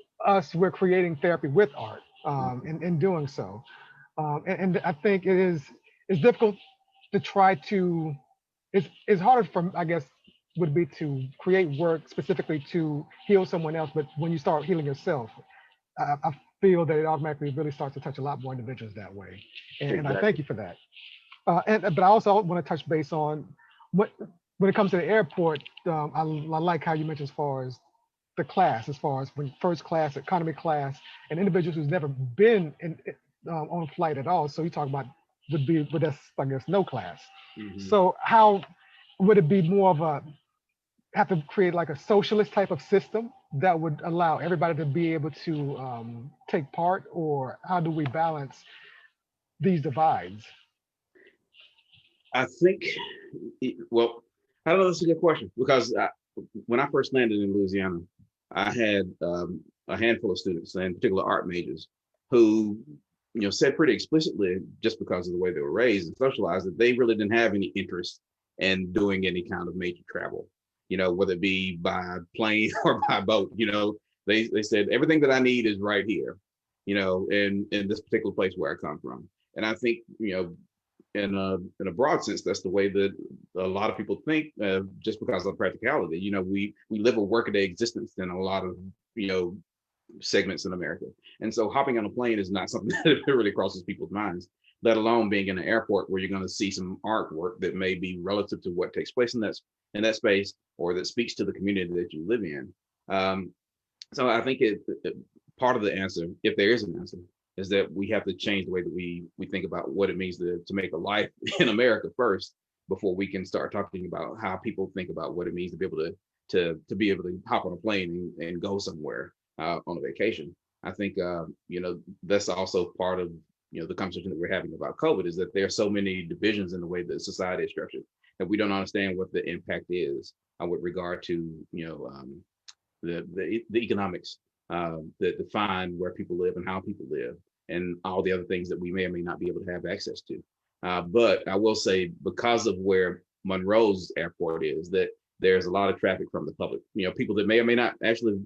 we're creating therapy with art. in doing so. And I think it's difficult to try to, it's harder for, I guess, would be to create work specifically to heal someone else. But when you start healing yourself, I feel that it automatically really starts to touch a lot more individuals that way. And I thank you for that. But I also want to touch base on what, when it comes to the airport, I like how you mentioned as far as the class, as far as when first class, economy class, and individuals who's never been on a flight at all. So you talk about would that's, I guess, no class. So how would it be more of a, have to create like a socialist type of system that would allow everybody to be able to take part, or how do we balance these divides? I think, well, I don't know. That's a good question because when I first landed in Louisiana, I had a handful of students, in particular art majors, who said pretty explicitly, just because of the way they were raised and socialized, that they really didn't have any interest in doing any kind of major travel. Whether it be by plane or by boat. They said everything that I need is right here. In this particular place where I come from, and I think in a broad sense, that's the way that a lot of people think, just because of practicality. We live a workaday existence in a lot of segments in America, and so hopping on a plane is not something that really crosses people's minds. Let alone being in an airport where you're going to see some artwork that may be relative to what takes place in that space, or that speaks to the community that you live in. So I think part of the answer, if there is an answer, is that we have to change the way that we think about what it means to make a life in America first, before we can start talking about how people think about what it means to be able to be able to hop on a plane and go somewhere on a vacation. I think that's also part of the conversation that we're having about COVID, is that there are so many divisions in the way that society is structured that we don't understand what the impact is with regard to the economics that define where people live and how people live, and all the other things that we may or may not be able to have access to. But I will say, because of where Monroe's airport is, that there's a lot of traffic from the public, people that may or may not actually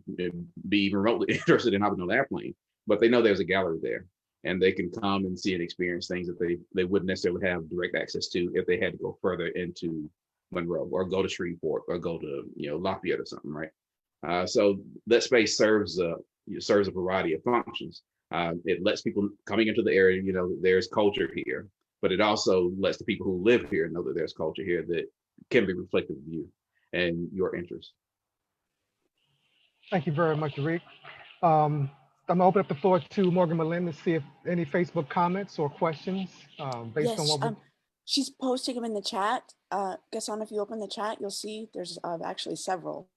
be remotely interested in hopping on an airplane, but they know there's a gallery there, and they can come and see and experience things that they wouldn't necessarily have direct access to if they had to go further into Monroe, or go to Shreveport, or go to Lafayette or something, right? So that space serves a variety of functions. It lets people coming into the area, there's culture here, but it also lets the people who live here know that there's culture here that can be reflective of you and your interests. Thank you very much, Drék. I'm gonna open up the floor to Morgan Melinda to see if any Facebook comments or questions based on Yes, what we. she's posting them in the chat. Gason, if you open the chat, you'll see there's actually several.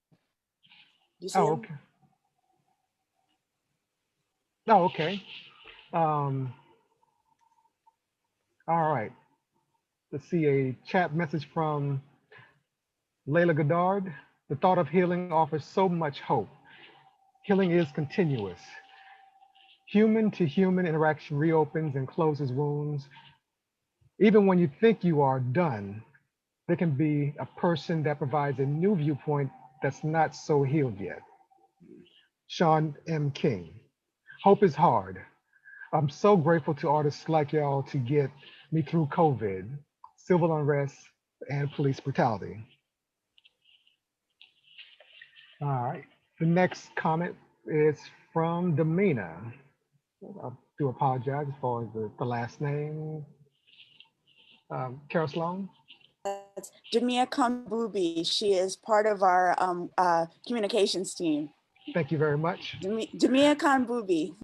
Do you see them? Okay. Oh, okay. All right. Let's see a chat message from Layla Goddard. The thought of healing offers so much hope. Healing is continuous. Human to human interaction reopens and closes wounds. Even when you think you are done, there can be a person that provides a new viewpoint that's not so healed yet. Sean M. King. Hope is hard. I'm so grateful to artists like y'all to get me through COVID, civil unrest, and police brutality. All right. The next comment is from Demina. I do apologize as far as the last name. Carol Sloane. That's Demia Kambubi. She is part of our communications team. Thank you very much. Demia Kambubi.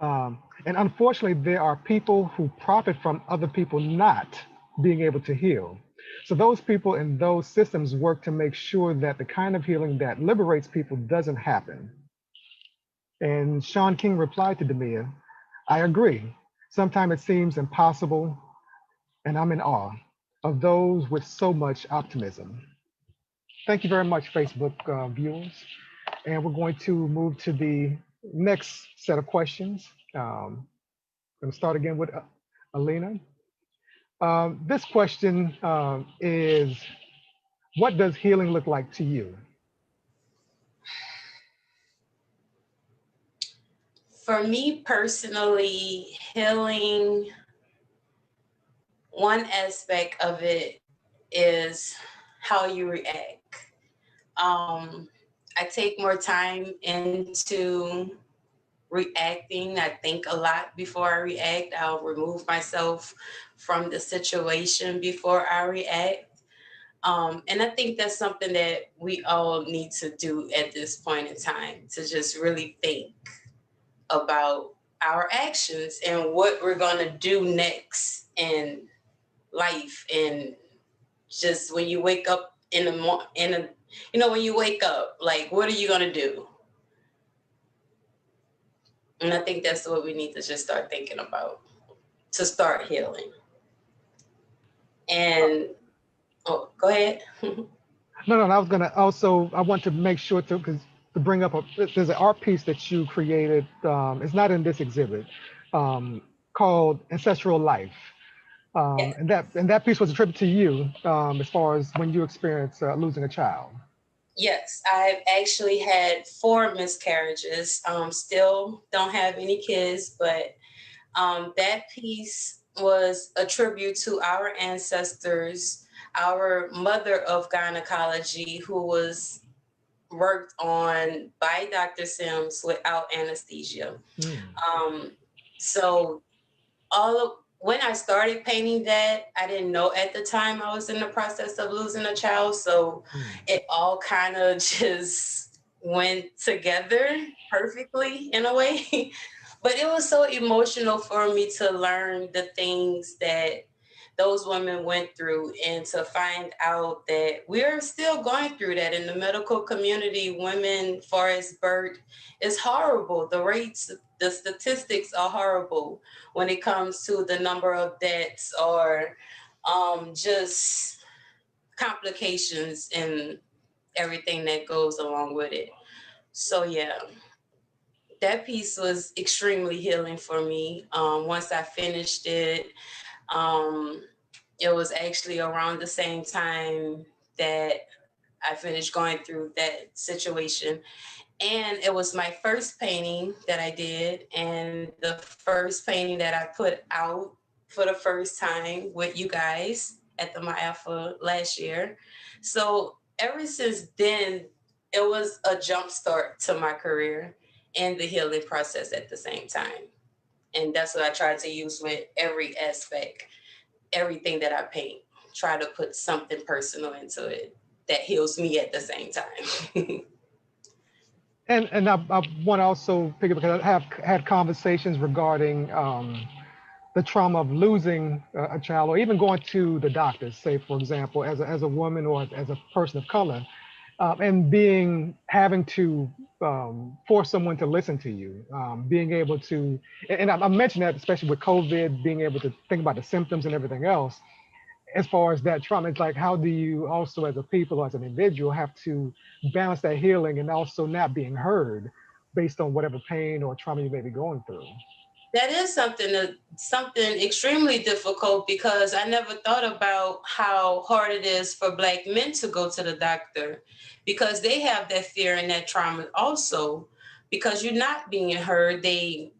And unfortunately, there are people who profit from other people not being able to heal. So those people and those systems work to make sure that the kind of healing that liberates people doesn't happen. And Sean King replied to Demia, I agree. Sometimes it seems impossible, and I'm in awe of those with so much optimism. Thank you very much, Facebook viewers. And we're going to move to the next set of questions. I'm going to start again with Alina. This question is, what does healing look like to you? For me personally, healing, one aspect of it is how you react. I take more time into reacting. I think a lot before I react. I'll remove myself from the situation before I react. And I think that's something that we all need to do at this point in time, to just really think about our actions and what we're going to do next in life. And just when you wake up in the when you wake up, like, what are you going to do? And I think that's what we need to just start thinking about to start healing. And oh, go ahead. No, I was gonna also, I want to make sure to bring up there's an art piece that you created. It's not in this exhibit, called Ancestral Life. Yeah. And that piece was attributed to you, as far as when you experienced losing a child. Yes, I've actually had 4 miscarriages. Still don't have any kids, but that piece was a tribute to our ancestors, our mother of gynecology, who was worked on by Dr. Sims without anesthesia. So when I started painting that, I didn't know at the time I was in the process of losing a child. So it all kind of just went together perfectly in a way. But it was so emotional for me to learn the things that those women went through, and to find out that we're still going through that in the medical community. Women, far as birth, is horrible. The rates, the statistics are horrible when it comes to the number of deaths or just complications and everything that goes along with it. So yeah, that piece was extremely healing for me. Once I finished it, it was actually around the same time that I finished going through that situation. And it was my first painting that I did, and the first painting that I put out for the first time with you guys at the Maafa last year. So ever since then, it was a jump start to my career and the healing process at the same time. And that's what I try to use with every aspect, everything that I paint. Try to put something personal into it that heals me at the same time. And I want to also pick up, because I have had conversations regarding the trauma of losing a child, or even going to the doctors, say, for example, as a woman or as a person of color, and having to force someone to listen to you, being able to, and I mentioned that especially with COVID, being able to think about the symptoms and everything else. As far as that trauma, it's like, how do you also, as a people or as an individual, have to balance that healing and also not being heard based on whatever pain or trauma you may be going through? That is something extremely difficult, because I never thought about how hard it is for Black men to go to the doctor, because they have that fear and that trauma also, because you're not being heard. They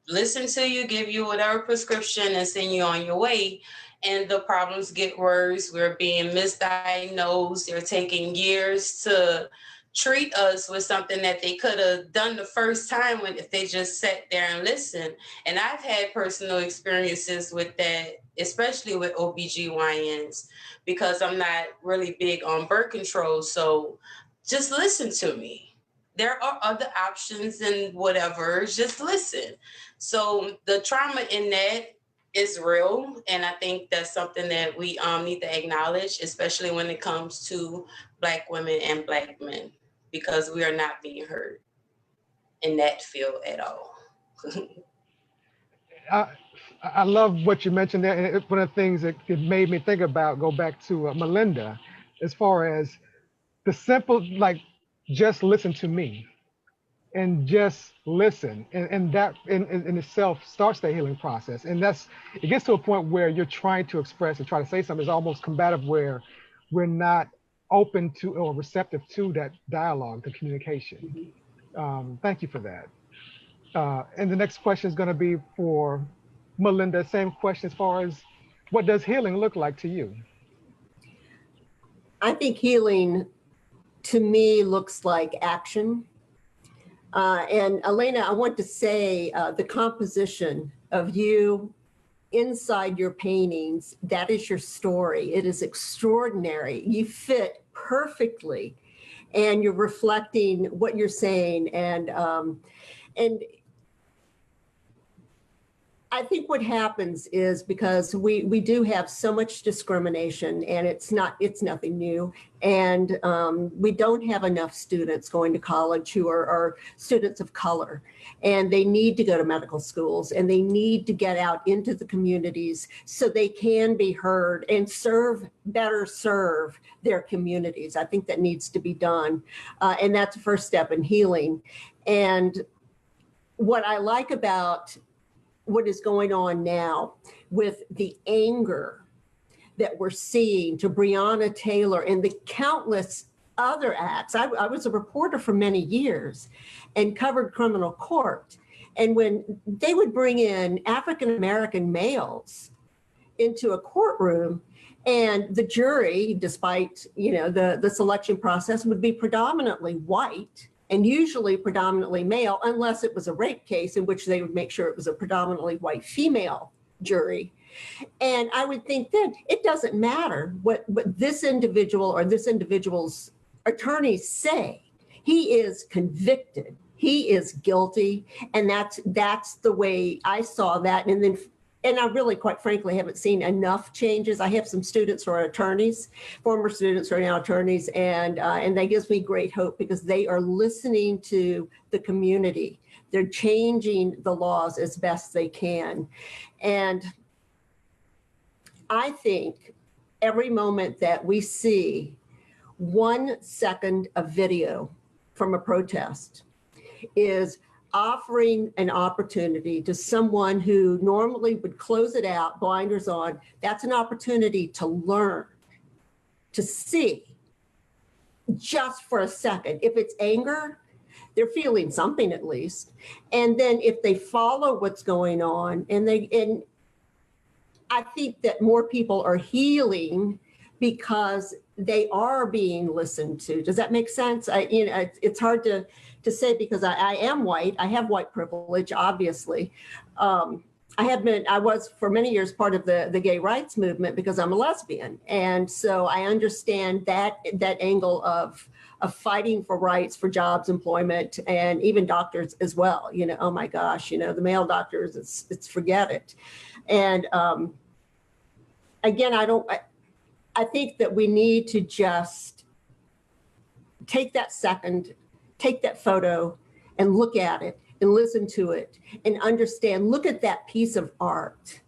listen to you, give you whatever prescription, and send you on your way. And the problems get worse. We're being misdiagnosed. They're taking years to treat us with something that they could have done the first time if they just sat there and listened. And I've had personal experiences with that, especially with OBGYNs, because I'm not really big on birth control. So just listen to me. There are other options and whatever, just listen. So the trauma in that is real. And I think that's something that we need to acknowledge, especially when it comes to Black women and Black men, because we are not being heard in that field at all. I love what you mentioned there. And one of the things that it made me think about, go back to Melinda, as far as the simple, like, just listen to me and just listen. And that in itself starts the healing process. And it gets to a point where you're trying to express and try to say something is almost combative, where we're not open to or receptive to that dialogue, the communication. Thank you for that. And the next question is going to be for Melinda. Same question as far as what does healing look like to you? I think healing to me looks like action. And Elena, I want to say the composition of you inside your paintings, that is your story. It is extraordinary. You fit perfectly, and you're reflecting what you're saying. And I think what happens is because we do have so much discrimination, and it's nothing new. And we don't have enough students going to college who are students of color, and they need to go to medical schools, and they need to get out into the communities so they can be heard and better serve their communities. I think that needs to be done. And that's the first step in healing. And what I like about what is going on now with the anger that we're seeing to Breonna Taylor and the countless other acts. I was a reporter for many years and covered criminal court. And when they would bring in African-American males into a courtroom, and the jury, despite the selection process, would be predominantly white, and usually predominantly male, unless it was a rape case in which they would make sure it was a predominantly white female jury. And I would think then it doesn't matter what this individual or this individual's attorneys say. He is convicted. He is guilty. And that's the way I saw that. And I really, quite frankly, haven't seen enough changes. I have some students who are attorneys, former students who are now attorneys, and that gives me great hope because they are listening to the community. They're changing the laws as best they can. And I think every moment that we see 1 second of video from a protest is offering an opportunity to someone who normally would close it out, blinders on. That's an opportunity to learn, to see just for a second. If it's anger, they're feeling something at least. And then if they follow what's going on, and I think that more people are healing because they are being listened to. Does that make sense? It's hard to say because I am white. I have white privilege, obviously. I was for many years part of the gay rights movement because I'm a lesbian. And so I understand that angle of fighting for rights, for jobs, employment, and even doctors as well. Oh my gosh, the male doctors, it's forget it. And again, I think that we need to just take that second, take that photo and look at it and listen to it and understand, look at that piece of art.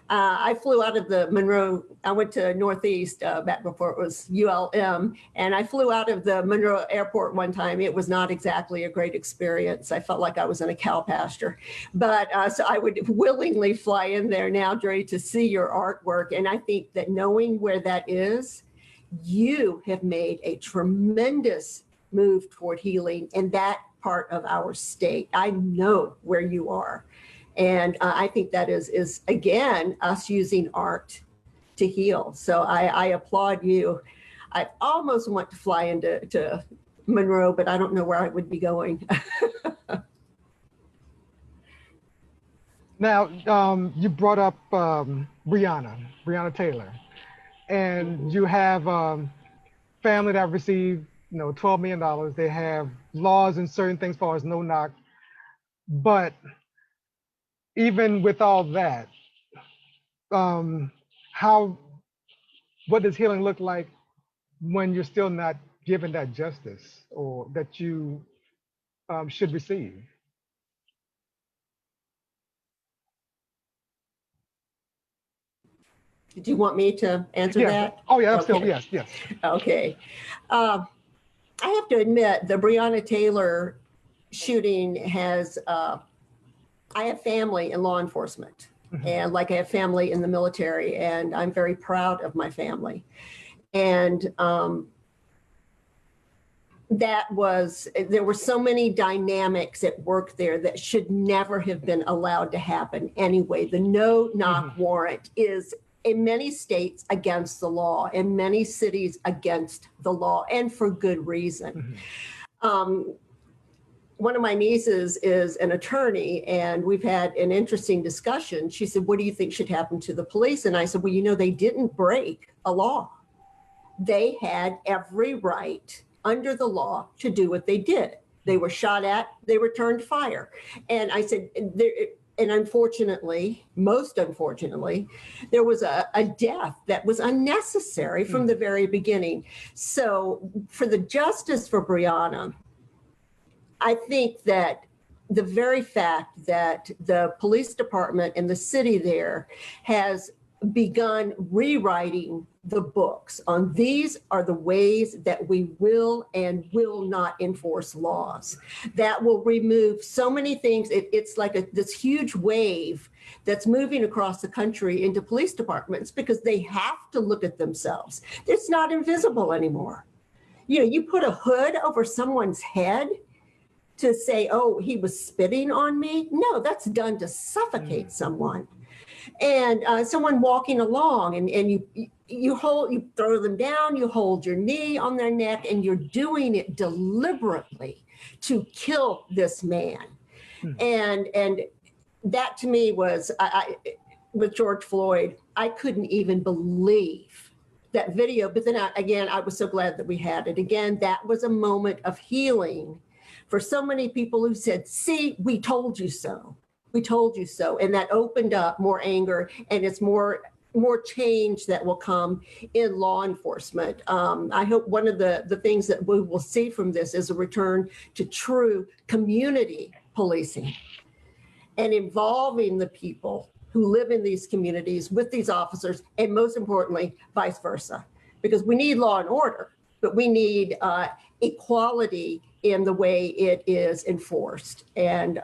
I flew out of the Monroe, I went to Northeast back before it was ULM, and I flew out of the Monroe airport one time. It was not exactly a great experience. I felt like I was in a cow pasture, but so I would willingly fly in there now, Dre, to see your artwork. And I think that knowing where that is, you have made a tremendous move toward healing in that part of our state. I know where you are. And I think that is again, us using art to heal. So I applaud you. I almost want to fly into Monroe, but I don't know where I would be going. Now, you brought up Breonna Taylor, and you have family that received $12 million. They have laws and certain things as far as no knock. But even with all that, what does healing look like when you're still not given that justice or that you should receive? Do you want me to answer that? Oh yeah, Okay. Yes. Okay. I have to admit, the Breonna Taylor shooting has, I have family in law enforcement, and like I have family in the military, and I'm very proud of my family. And there were so many dynamics at work there that should never have been allowed to happen anyway. The no-knock warrant is in many states against the law, in many cities against the law, and for good reason. One of my nieces is an attorney, and we've had an interesting discussion. She said, what do you think should happen to the police? And I said, well, you know, they didn't break a law. They had every right under the law to do what they did. They were shot at, they returned fire. And I said, and unfortunately, most unfortunately, there was a death that was unnecessary from the very beginning. So for the justice for Breonna, I think that the very fact that the police department and the city there has begun rewriting the books on these are the ways that we will and will not enforce laws. That will remove so many things. It's like this huge wave that's moving across the country into police departments because they have to look at themselves. It's not invisible anymore. You know, you put a hood over someone's head to say, oh, he was spitting on me. No, that's done to suffocate someone. And someone walking along and you throw them down, you hold your knee on their neck, and you're doing it deliberately to kill this man. And that to me was, with George Floyd, I couldn't even believe that video. But then again, I was so glad that we had it. Again, that was a moment of healing for so many people who said, see, we told you so. We told you so. And that opened up more anger, and it's more change that will come in law enforcement. I hope one of the things that we will see from this is a return to true community policing and involving the people who live in these communities with these officers, and most importantly, vice versa. Because we need law and order, but we need equality in the way it is enforced. And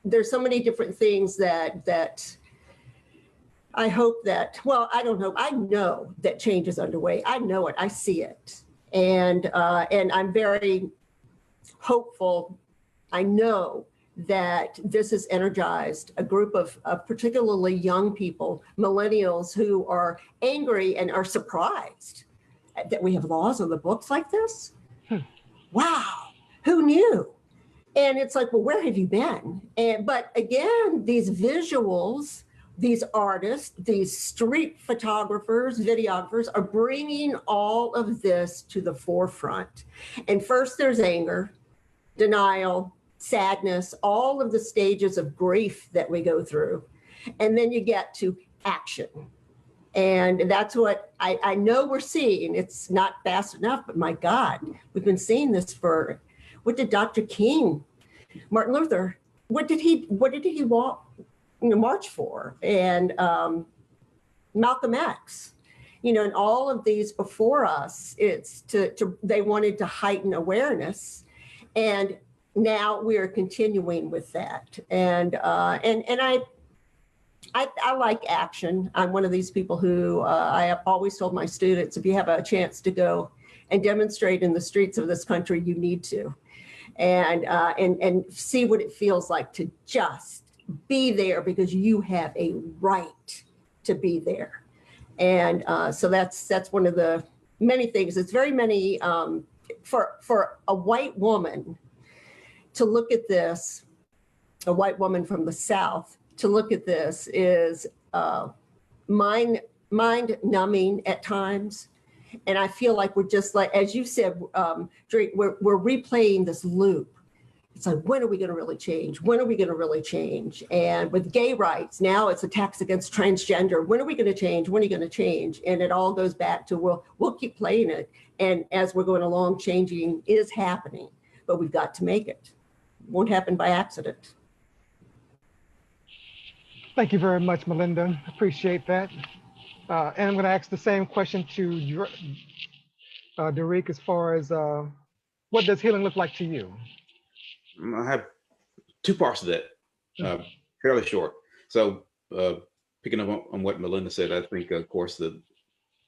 there's so many different things that I hope that, well, I don't know. I know that change is underway. I know it. I see it. And I'm very hopeful. I know that this has energized a group of particularly young people, millennials, who are angry and are surprised that we have laws on the books like this. Wow, who knew? And it's like, well, where have you been? But again, these visuals, these artists, these street photographers, videographers are bringing all of this to the forefront. And first there's anger, denial, sadness, all of the stages of grief that we go through. And then you get to action. And that's what I know we're seeing. It's not fast enough, but my God, we've been seeing this for, what did Dr. King, Martin Luther, what did he walk, march for? And Malcolm X, and all of these before us, it's they wanted to heighten awareness. And now we are continuing with that. And I like action. I'm one of these people who I have always told my students, if you have a chance to go and demonstrate in the streets of this country, you need to, and see what it feels like to just be there, because you have a right to be there. And so that's one of the many things. It's very many for a white woman to look at this, a white woman from the South to look at this is mind numbing at times. And I feel like we're just like, as you said, Drék, we're replaying this loop. It's like, when are we going to really change? When are we going to really change? And with gay rights, now it's attacks against transgender. When are we going to change? When are you going to change? And it all goes back to, we'll keep playing it. And as we're going along, changing is happening, but we've got to make it. It won't happen by accident. Thank you very much, Melinda. Appreciate that. And I'm going to ask the same question to Drék, as far as what does healing look like to you? I have two parts of that, fairly short. So picking up on what Melinda said, I think, of course, the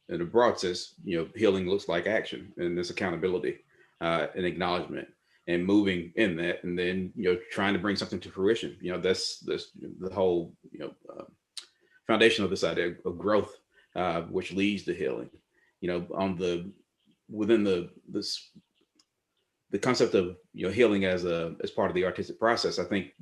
in a broad sense, healing looks like action and this accountability and acknowledgement and moving in that, and then trying to bring something to fruition. That's the whole foundation of this idea of growth, which leads to healing. On the within the concept of healing as part of the artistic process, I think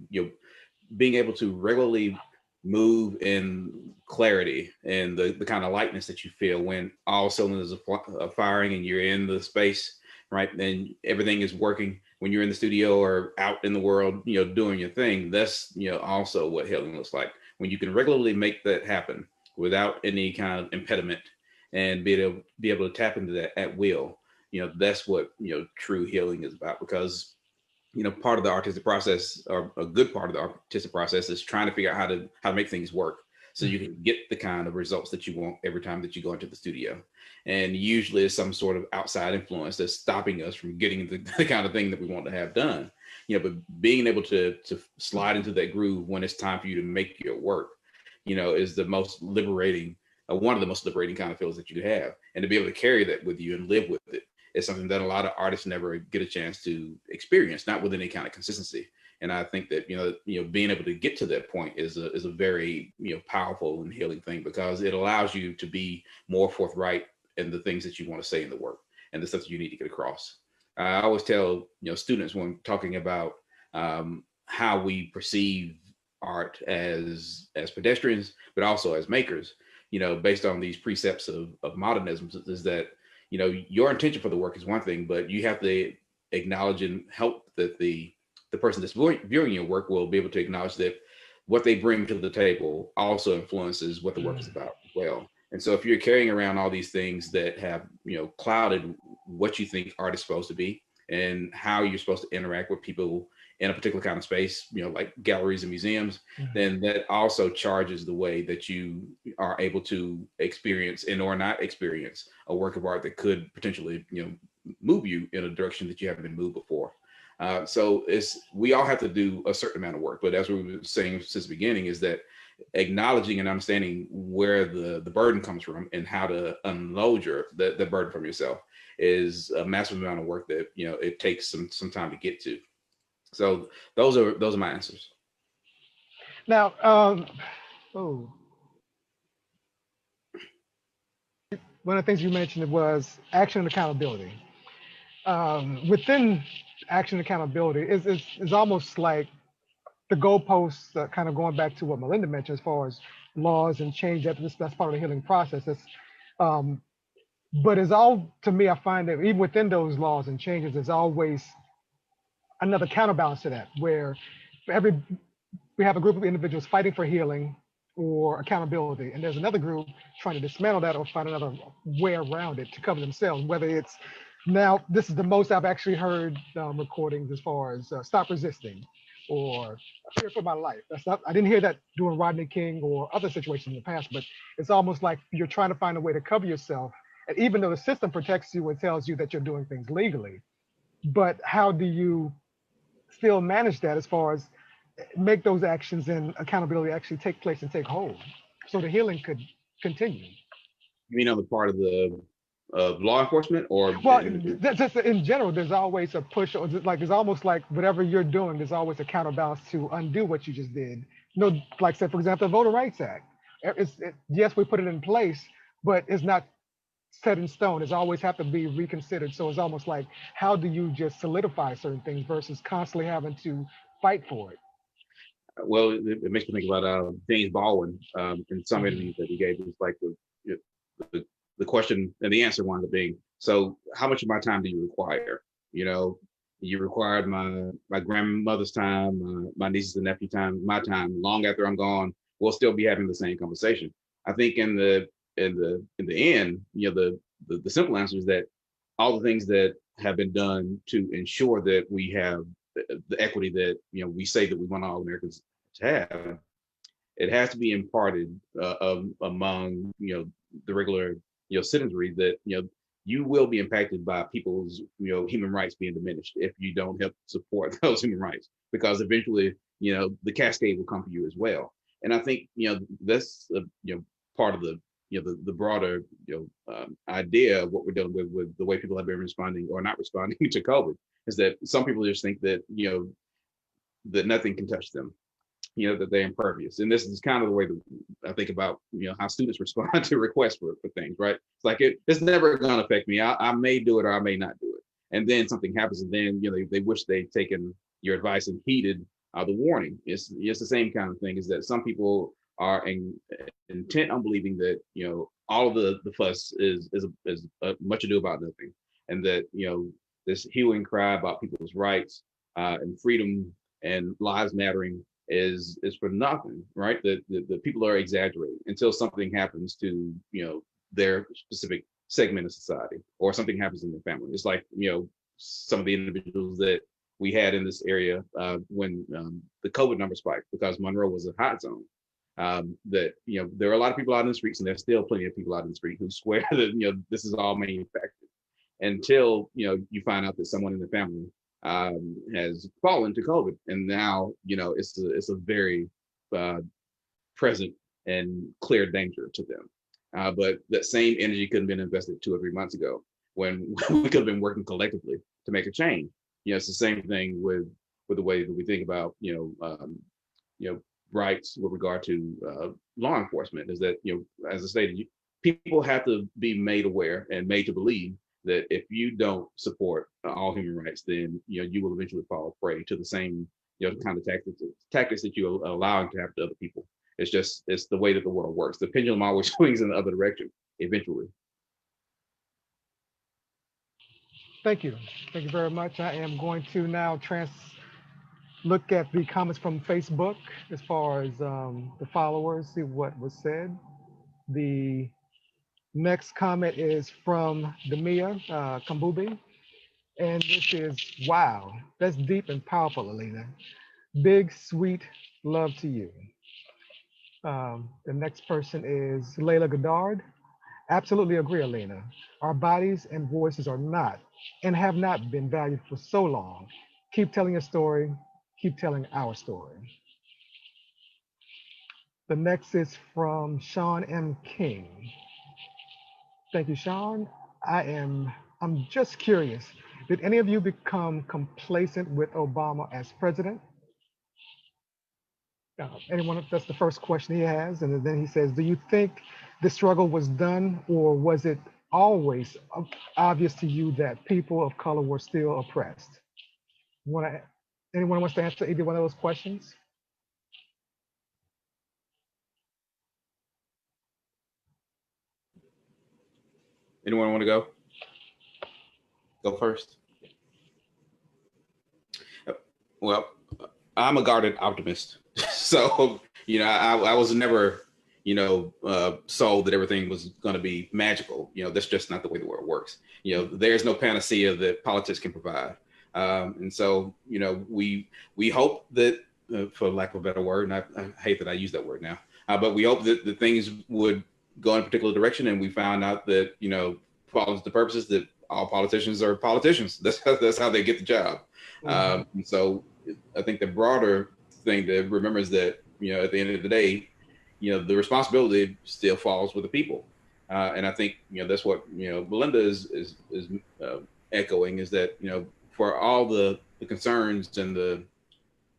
being able to regularly move in clarity and the kind of lightness that you feel when all cylinders are firing and you're in the space, right? And everything is working when you're in the studio or out in the world, doing your thing. That's, also what healing looks like. When you can regularly make that happen without any kind of impediment and be able to tap into that at will, that's what, true healing is about. Because part of the artistic process, or a good part of the artistic process, is trying to figure out how to make things work so you can get the kind of results that you want every time that you go into the studio. And usually it's some sort of outside influence that's stopping us from getting the kind of thing that we want to have done. But being able to slide into that groove when it's time for you to make your work, is the most liberating, one of the most liberating kind of feelings that you could have. And to be able to carry that with you and live with it is something that a lot of artists never get a chance to experience, not with any kind of consistency. And I think that being able to get to that point is a very powerful and healing thing, because it allows you to be more forthright in the things that you want to say in the work and the stuff that you need to get across. I always tell students when talking about how we perceive art as pedestrians, but also as makers, based on these precepts of modernism, is that your intention for the work is one thing, but you have to acknowledge and help that the person that's viewing your work will be able to acknowledge that what they bring to the table also influences what the work is about as well. And so if you're carrying around all these things that have, clouded what you think art is supposed to be and how you're supposed to interact with people in a particular kind of space, like galleries and museums, then that also charges the way that you are able to experience and or not experience a work of art that could potentially, move you in a direction that you haven't been moved before. So we all have to do a certain amount of work, but as we were saying since the beginning, is that acknowledging and understanding where the burden comes from and how to unload the burden from yourself is a massive amount of work that it takes some time to get to. So those are my answers. Now, one of the things you mentioned was action and accountability. Within action and accountability is almost like the goalposts, kind of going back to what Melinda mentioned as far as laws and change. That's part of the healing process. But it's all, to me, I find that even within those laws and changes, there's always another counterbalance to that, where we have a group of individuals fighting for healing or accountability, and there's another group trying to dismantle that or find another way around it to cover themselves. Whether it's, now this is the most I've actually heard recordings as far as stop resisting or fear for my life. I didn't hear that during Rodney King or other situations in the past, but it's almost like you're trying to find a way to cover yourself. And even though the system protects you and tells you that you're doing things legally, but how do you still manage that as far as make those actions and accountability actually take place and take hold so the healing could continue? You mean on the part of the law enforcement, or well, that's just in general, there's always a push, or like it's almost like whatever you're doing, there's always a counterbalance to undo what you just did. Like say for example, the Voter Rights Act. Yes, we put it in place, but it's not set in stone. It's always have to be reconsidered. So it's almost like, how do you just solidify certain things versus constantly having to fight for it? Well, it makes me think about James Baldwin in some interviews that he gave. It's like the question and the answer wound up being, so how much of my time do you require? You required my grandmother's time, my nieces and nephew time, my time. Long after I'm gone, we'll still be having the same conversation. I think in the end, the simple answer is that all the things that have been done to ensure that we have the equity that we say that we want all Americans to have, it has to be imparted among the regular citizenry, that you will be impacted by people's human rights being diminished if you don't help support those human rights, because eventually the cascade will come for you as well. And I think that's part of the the broader idea of what we're dealing with the way people have been responding or not responding to COVID, is that some people just think that that nothing can touch them, that they're impervious. And this is kind of the way that I think about how students respond to requests for things, right? It's like it's never going to affect me. I may do it or I may not do it, and then something happens, and then they wish they'd taken your advice and heeded the warning. It's the same kind of thing. Is that some people are intent on believing that all of the fuss is much ado about nothing, and that this hue and cry about people's rights and freedom and lives mattering is for nothing, right? The people are exaggerating until something happens to their specific segment of society, or something happens in their family. It's like some of the individuals that we had in this area when the COVID number spiked, because Monroe was a hot zone. That there are a lot of people out in the streets, and there's still plenty of people out in the street who swear that this is all manufactured, until you find out that someone in the family has fallen to COVID, and now it's a very present and clear danger to them. But that same energy couldn't have been invested 2 or 3 months ago, when we could have been working collectively to make a change. It's the same thing with the way that we think about rights with regard to law enforcement. Is that as I stated, people have to be made aware and made to believe that if you don't support all human rights, then you will eventually fall prey to the same kind of tactics that you're allowing to happen to other people. It's the way that the world works. The pendulum always swings in the other direction eventually. Thank you. Thank you very much. I am going to now look at the comments from Facebook as far as the followers, see what was said. The next comment is from Demia Kambubi, and this is, wow, that's deep and powerful, Alina. Big, sweet love to you. The next person is Layla Goddard. Absolutely agree, Alina. Our bodies and voices are not and have not been valued for so long. Keep telling your story, keep telling our story. The next is from Sean M. King. Thank you, Sean. I'm just curious, did any of you become complacent with Obama as president? Anyone? That's the first question he has. And then he says, do you think the struggle was done, or was it always obvious to you that people of color were still oppressed? Anyone wants to answer either one of those questions? Anyone want to go? Go first. Well, I'm a guarded optimist. So, I was never, sold that everything was going to be magical. That's just not the way the world works. There's no panacea that politics can provide. And so, we hope that, for lack of a better word, and I hate that I use that word now, but we hope that the things would go in a particular direction. And we found out that, for the purposes that all politicians are politicians. That's how they get the job. Mm-hmm. And so I think the broader thing to remember is that, at the end of the day, the responsibility still falls with the people. And I think, that's what, Melinda is echoing, is that, for all the concerns and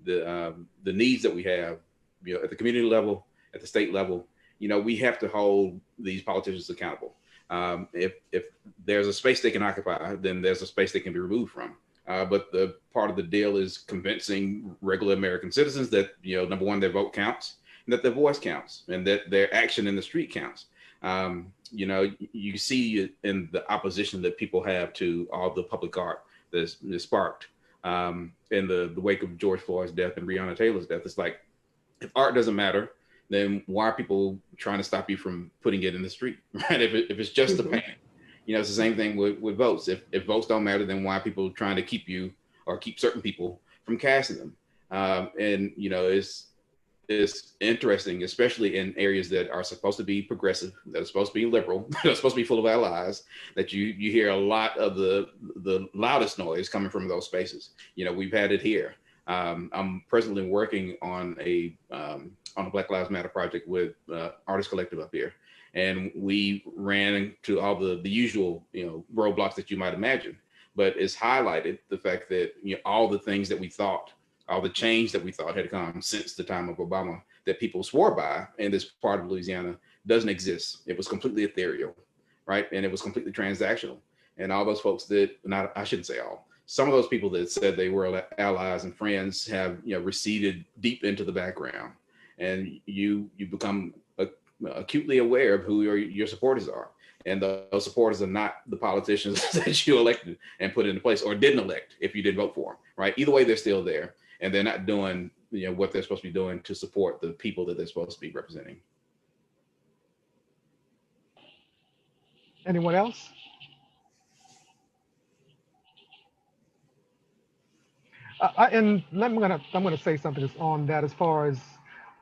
the needs that we have, at the community level, at the state level, we have to hold these politicians accountable. If there's a space they can occupy, then there's a space they can be removed from. But the part of the deal is convincing regular American citizens that, number one, their vote counts, and that their voice counts, and that their action in the street counts. You see in the opposition that people have to all the public art that's sparked in the wake of George Floyd's death and Breonna Taylor's death. It's like, if art doesn't matter, then why are people trying to stop you from putting it in the street, right? If it's just the painting. It's the same thing with votes. If votes don't matter, then why are people trying to keep you or keep certain people from casting them? And it's interesting, especially in areas that are supposed to be progressive, that are supposed to be liberal, that are supposed to be full of allies, that you hear a lot of the loudest noise coming from those spaces. We've had it here. I'm presently working on a Black Lives Matter project with Artist Collective up here. and we ran into all the usual, roadblocks that you might imagine. But it's highlighted the fact that, all the things that we thought, all the change that we thought had come since the time of Obama that people swore by in this part of Louisiana doesn't exist. It was completely ethereal, right? And it was completely transactional. And all those folks that, not, I shouldn't say all, some of those people that said they were allies and friends have, receded deep into the background. And you become acutely aware of who your supporters are. And those supporters are not the politicians that you elected and put into place, or didn't elect if you didn't vote for them, right? Either way, they're still there, and they're not doing what they're supposed to be doing to support the people that they're supposed to be representing. Anyone else? And I'm gonna say something on that as far as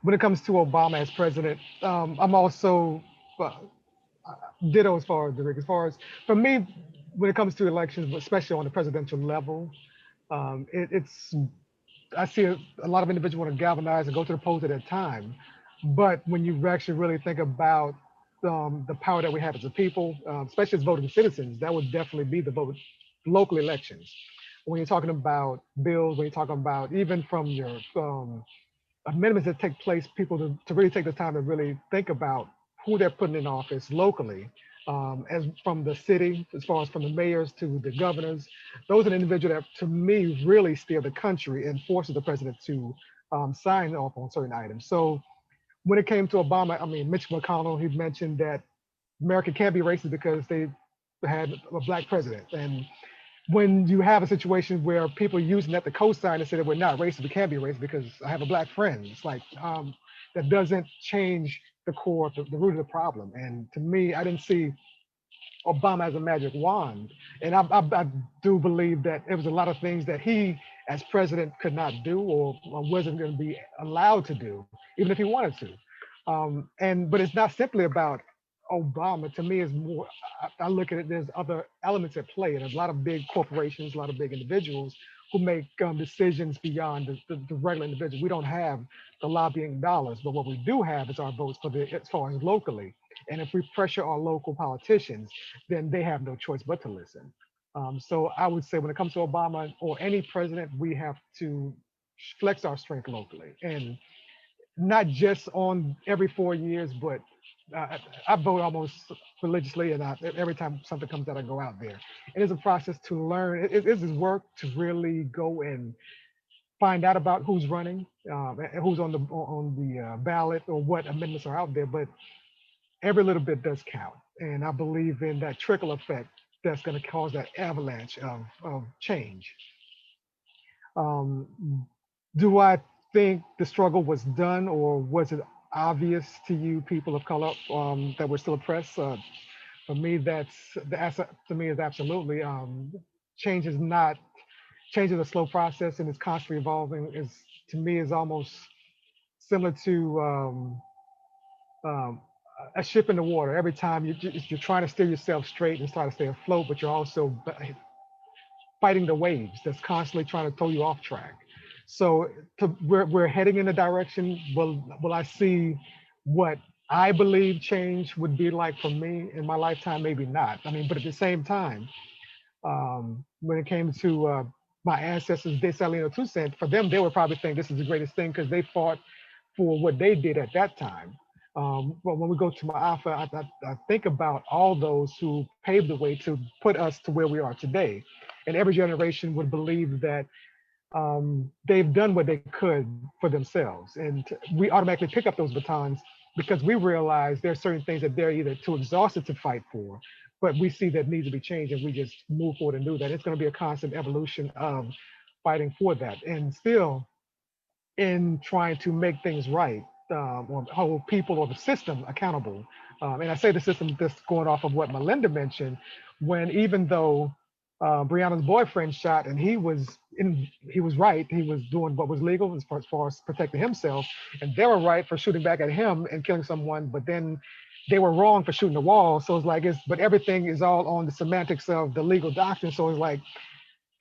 when it comes to Obama as president. I'm also ditto as far as Drék. As far as for me, when it comes to elections, especially on the presidential level, it's I see a lot of individuals want to galvanize and go to the polls at that time. But when you actually really think about the power that we have as a people, especially as voting citizens, that would definitely be the vote, local elections. When you're talking about bills, when you're talking about even from your amendments that take place, people to really take the time to really think about who they're putting in office locally, as from the city, as far as from the mayors to the governors. Those are the individuals that, to me, really steer the country and forces the president to sign off on certain items. So when it came to Obama, I mean, Mitch McConnell, he mentioned that America can't be racist because they had a black president. And when you have a situation where people are using that to co-sign and say that we're not racist, we can't be racist because I have a black friend. It's like, that doesn't change the core, the root of the problem. And to me, I didn't see Obama as a magic wand. And I do believe that there was a lot of things that he, as president, could not do or wasn't going to be allowed to do, even if he wanted to. But it's not simply about Obama. To me, is more, I look at it, there's other elements at play, and there's a lot of big corporations, a lot of big individuals who make decisions beyond the regular individual. We don't have the lobbying dollars, but what we do have is our votes as far as locally. And if we pressure our local politicians, then they have no choice but to listen. So I would say when it comes to Obama or any president, we have to flex our strength locally, and not just on every 4 years, but I vote almost religiously, and every time something comes out, I go out there. And it's a process to learn. It is work to really go and find out about who's running, and who's on the ballot, or what amendments are out there. But every little bit does count, and I believe in that trickle effect that's going to cause that avalanche of change. Do I think the struggle was done, or was it obvious to you, people of color, that we're still oppressed? For me, to me is absolutely. Change is not, change is a slow process, and it's constantly evolving. Is, to me, is almost similar to a ship in the water. Every time you're trying to steer yourself straight and try to stay afloat, but you're also fighting the waves that's constantly trying to throw you off track. So we're heading in a direction. Will I see what I believe change would be like for me in my lifetime? Maybe not. I mean, but at the same time, when it came to my ancestors, they said, for them, they would probably think this is the greatest thing because they fought for what they did at that time. But when we go to Maafa, I think about all those who paved the way to put us to where we are today. And every generation would believe that they've done what they could for themselves. And we automatically pick up those batons because we realize there's certain things that they're either too exhausted to fight for, but we see that needs to be changed, and we just move forward and do that. It's going to be a constant evolution of fighting for that, and still in trying to make things right, or hold people or the system accountable. And I say the system just going off of what Melinda mentioned, when even though Breonna's boyfriend shot, and he was right, he was doing what was legal as far as protecting himself, and they were right for shooting back at him and killing someone, but then they were wrong for shooting the wall. So it's like, but everything is all on the semantics of the legal doctrine. So it's like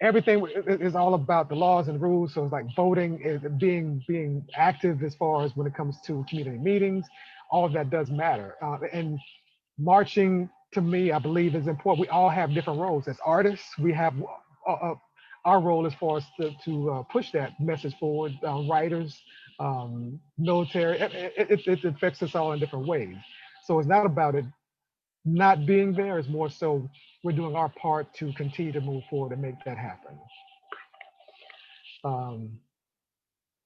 everything is all about the laws and rules. So it's like voting, is being active as far as when it comes to community meetings, all of that does matter. And marching, to me, I believe is important. We all have different roles. As artists, we have our role as far as to push that message forward. Writers, military, it affects us all in different ways. So it's not about it not being there, it's more so we're doing our part to continue to move forward and make that happen.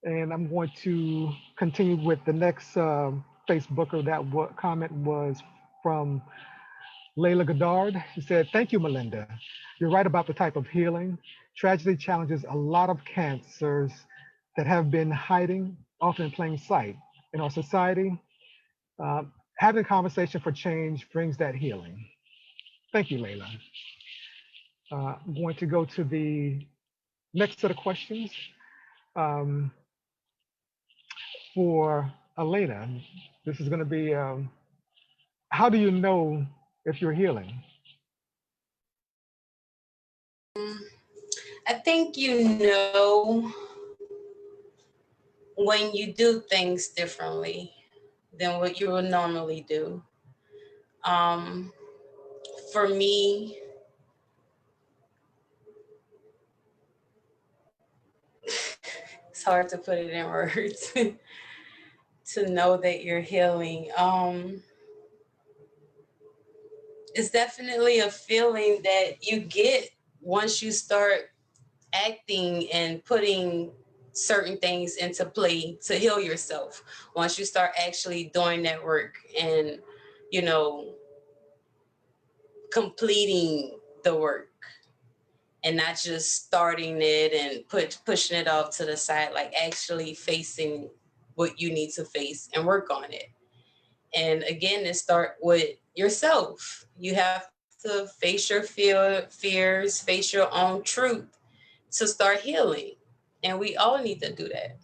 And I'm going to continue with the next Facebooker. That comment was from Layla Goddard. She said, "Thank you, Melinda. You're right about the type of healing. Tragedy challenges a lot of cancers that have been hiding, often in plain sight. In our society, having a conversation for change brings that healing." Thank you, Layla. I'm going to go to the next set of questions for Alina. This is going to be, how do you know if you're healing? I think you know when you do things differently than what you would normally do. For me, it's hard to put it in words to know that you're healing. It's definitely a feeling that you get once you start acting and putting certain things into play to heal yourself. Once you start actually doing that work and, you know, completing the work and not just starting it and pushing it off to the side, like actually facing what you need to face and work on it. And again, it start with yourself. You have to face your fears, face your own truth to start healing. And we all need to do that.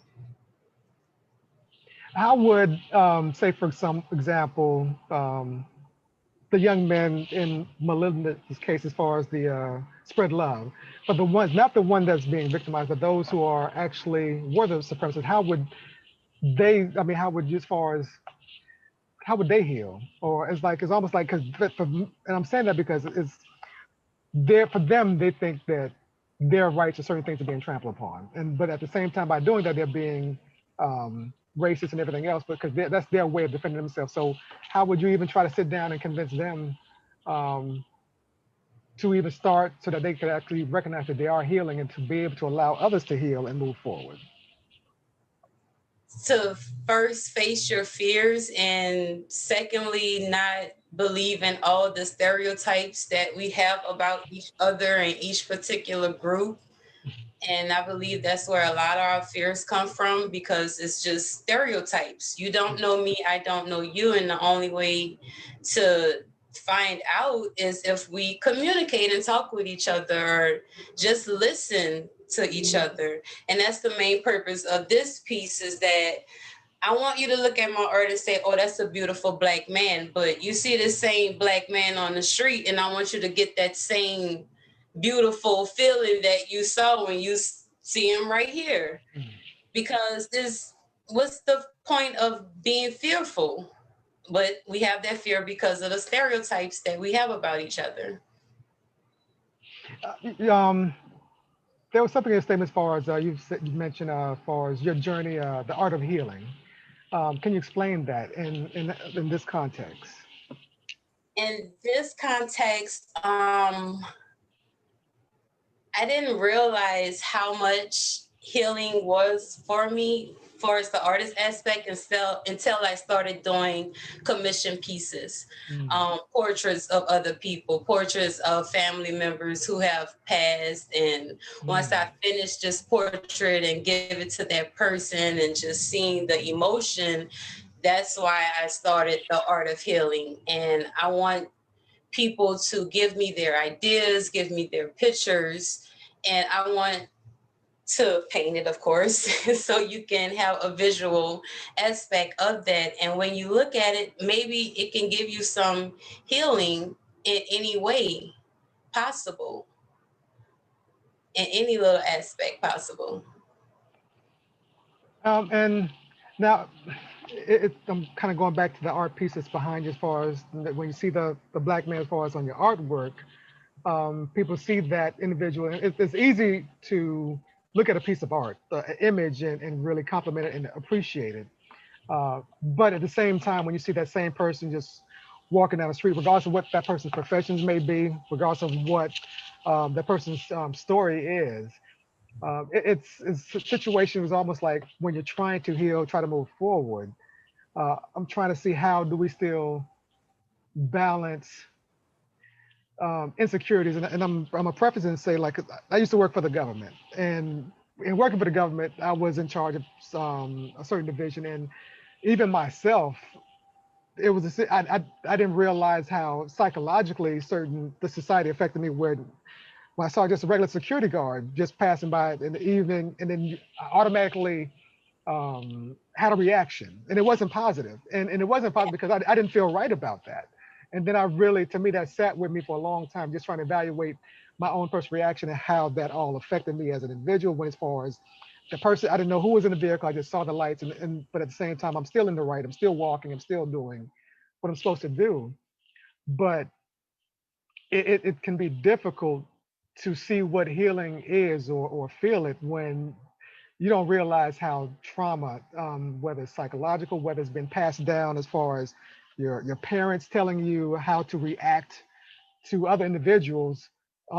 How would, say for some example, the young men in Melinda's case, as far as the spread love, but the ones, not the one that's being victimized, but those who are actually were the supremacists, how would they, I mean, how would you, as far as, how would they heal? Or it's like, it's almost like, and I'm saying that because it's there for them, they think that their rights or certain things are being trampled upon. But at the same time, by doing that, they're being racist and everything else, because that's their way of defending themselves. So how would you even try to sit down and convince them to even start so that they could actually recognize that they are healing and to be able to allow others to heal and move forward? To first face your fears, and secondly, not believe in all the stereotypes that we have about each other and each particular group. And I believe that's where a lot of our fears come from, because it's just stereotypes. You don't know me, I don't know you. And the only way to find out is if we communicate and talk with each other, or just listen to each other. And that's the main purpose of this piece, is that I want you to look at my art and say, oh, that's a beautiful Black man. But you see the same Black man on the street, and I want you to get that same beautiful feeling that you saw when you see him right here. Because what's the point of being fearful? But we have that fear because of the stereotypes that we have about each other. There was something in the statement as far as you mentioned as far as your journey, the art of healing. Can you explain that in this context? In this context, I didn't realize how much healing was for me, for as the artist aspect, until I started doing commission pieces, portraits of other people, portraits of family members who have passed. And once I finished this portrait and give it to that person and just seeing the emotion, that's why I started the art of healing. And I want people to give me their ideas, give me their pictures, and I want to paint it, of course, so you can have a visual aspect of that. And when you look at it, maybe it can give you some healing in any way possible, in any little aspect possible. And now, I'm kind of going back to the art piece that's behind you as far as when you see the black man as far as on your artwork, people see that individual. And it's easy to look at a piece of art, an image, and really compliment it and appreciate it. But at the same time, when you see that same person just walking down the street, regardless of what that person's professions may be, regardless of what that person's story is, it's a situation is almost like when you're trying to heal, try to move forward. I'm trying to see how do we still balance insecurities, and I'm a preface and say, like, I used to work for the government, and in working for the government, I was in charge of a certain division, and even myself, it was I didn't realize how psychologically the society affected me. Where when I saw just a regular security guard just passing by in the evening, and then I automatically had a reaction, and it wasn't positive, and it wasn't positive because I didn't feel right about that. And then to me, that sat with me for a long time, just trying to evaluate my own personal reaction and how that all affected me as an individual. When as far as the person, I didn't know who was in the vehicle, I just saw the lights, but at the same time, I'm still in the right, I'm still walking, I'm still doing what I'm supposed to do. But it can be difficult to see what healing is or feel it when you don't realize how trauma, whether it's psychological, whether it's been passed down as far as your parents telling you how to react to other individuals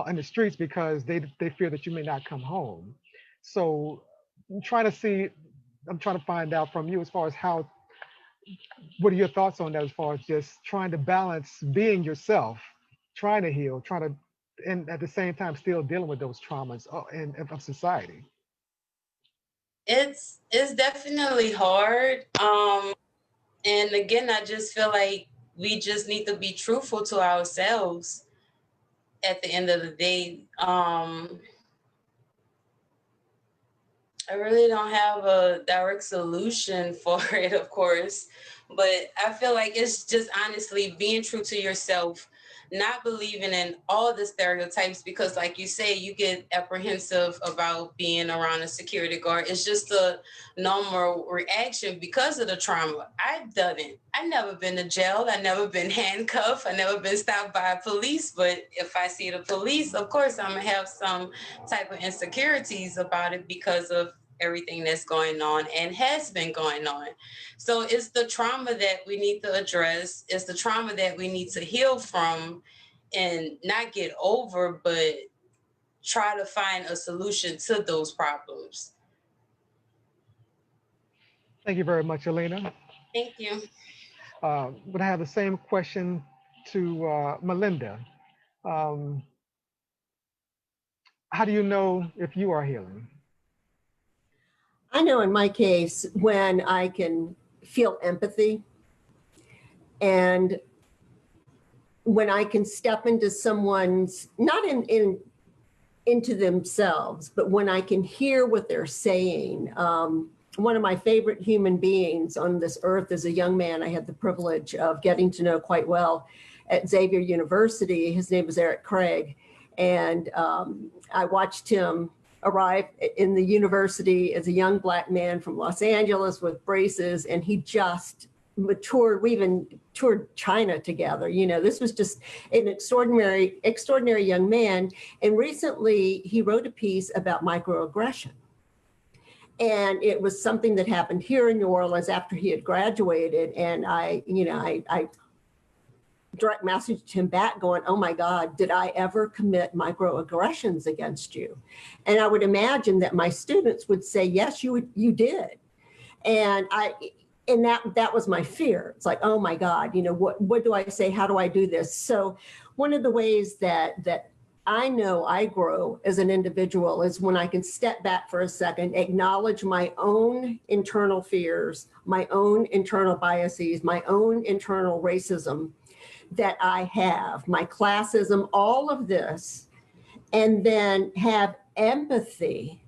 in the streets because they fear that you may not come home. So I'm trying to find out from you as far as what are your thoughts on that as far as just trying to balance being yourself, trying to heal, and at the same time still dealing with those traumas of society. It's definitely hard. And again, I just feel like we just need to be truthful to ourselves at the end of the day. I really don't have a direct solution for it, of course, but I feel like it's just honestly being true to yourself, not believing in all the stereotypes, because like you say, you get apprehensive about being around a security guard. It's just a normal reaction because of the trauma. I've done it. I've never been to jail. I've never been handcuffed. I've never been stopped by police. But if I see the police, of course, I'm going to have some type of insecurities about it because of everything that's going on and has been going on. So it's the trauma that we need to address. It's the trauma that we need to heal from and not get over, but try to find a solution to those problems. Thank you very much, Alina. Thank you. But I have the same question to Melinda. Um, how do you know if you are healing? I know in my case, when I can feel empathy and when I can step into someone's, not into themselves, but when I can hear what they're saying. One of my favorite human beings on this earth as a young man, I had the privilege of getting to know quite well at Xavier University. His name is Eric Craig. And I watched him arrive in the university as a young Black man from Los Angeles with braces, and he just matured. We even toured China together. You know, this was just an extraordinary young man. And recently he wrote a piece about microaggression. And it was something that happened here in New Orleans after he had graduated. And I direct messaged him back going, oh my God, did I ever commit microaggressions against you? And I would imagine that my students would say, yes, you did. And that was my fear. It's like, oh my God, you know, what do I say? How do I do this? So one of the ways that I know I grow as an individual is when I can step back for a second, acknowledge my own internal fears, my own internal biases, my own internal racism that I have, my classism, all of this, and then have empathy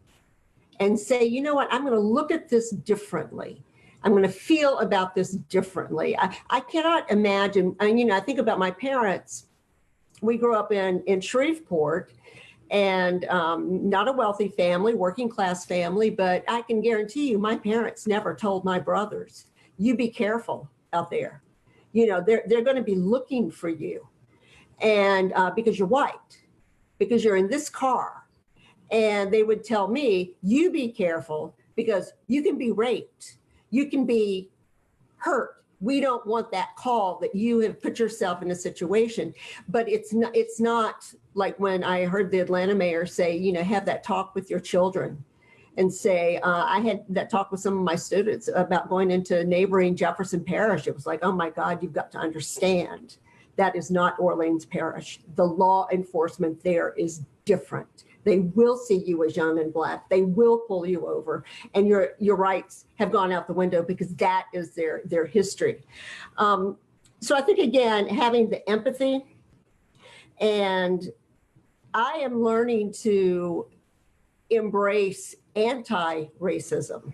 and say, you know what, I'm going to look at this differently. I'm going to feel about this differently. I cannot imagine, I think about my parents. We grew up in Shreveport, and not a wealthy family, working class family, but I can guarantee you my parents never told my brothers, you be careful out there. You know, they're going to be looking for you, and because you're white, because you're in this car. And they would tell me, you be careful because you can be raped, you can be hurt. We don't want that call that you have put yourself in a situation. But it's not like when I heard the Atlanta mayor say, you know, have that talk with your children, and say, I had that talk with some of my students about going into neighboring Jefferson Parish. It was like, oh my God, you've got to understand that is not Orleans Parish. The law enforcement there is different. They will see you as young and Black. They will pull you over, and your rights have gone out the window because that is their history. So I think, again, having the empathy, and I am learning to embrace anti-racism,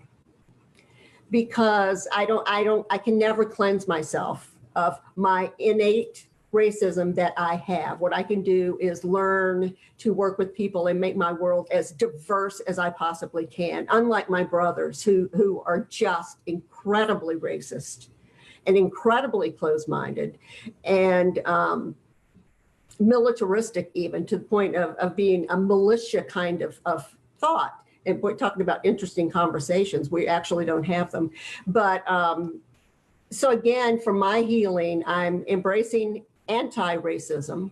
because I can never cleanse myself of my innate racism that I have. What I can do is learn to work with people and make my world as diverse as I possibly can, unlike my brothers who are just incredibly racist and incredibly closed-minded and militaristic, even to the point of being a militia kind of thought. And we're talking about interesting conversations. We actually don't have them. But so again, for my healing, I'm embracing anti-racism.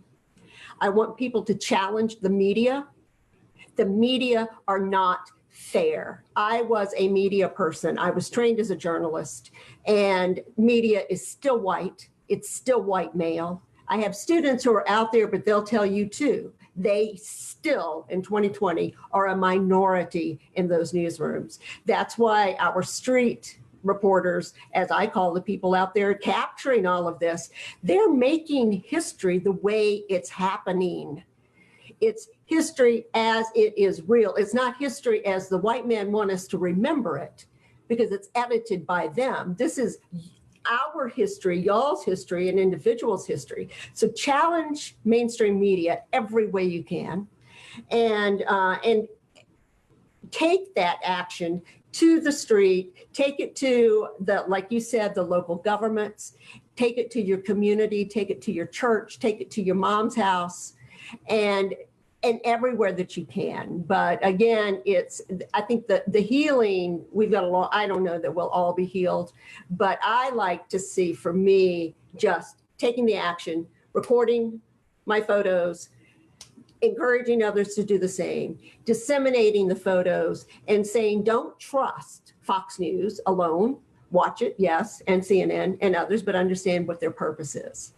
I want people to challenge the media. The media are not fair. I was a media person. I was trained as a journalist, and media is still white. It's still white male. I have students who are out there, but they'll tell you too, they still in 2020 are a minority in those newsrooms. That's why our street reporters, as I call the people out there capturing all of this, they're making history the way it's happening. It's history as it is real. It's not history as the white men want us to remember it, because it's edited by them. This is our history, y'all's history, and individuals' history. So challenge mainstream media every way you can, and take that action to the street, take it to the, like you said, the local governments, take it to your community, take it to your church, take it to your mom's house, and everywhere that you can. But again, I think the healing, we've got a lot, I don't know that we'll all be healed, but I like to see, for me, just taking the action, recording my photos, encouraging others to do the same, disseminating the photos, and saying, don't trust Fox News alone. Watch it, yes, and CNN and others, but understand what their purpose is.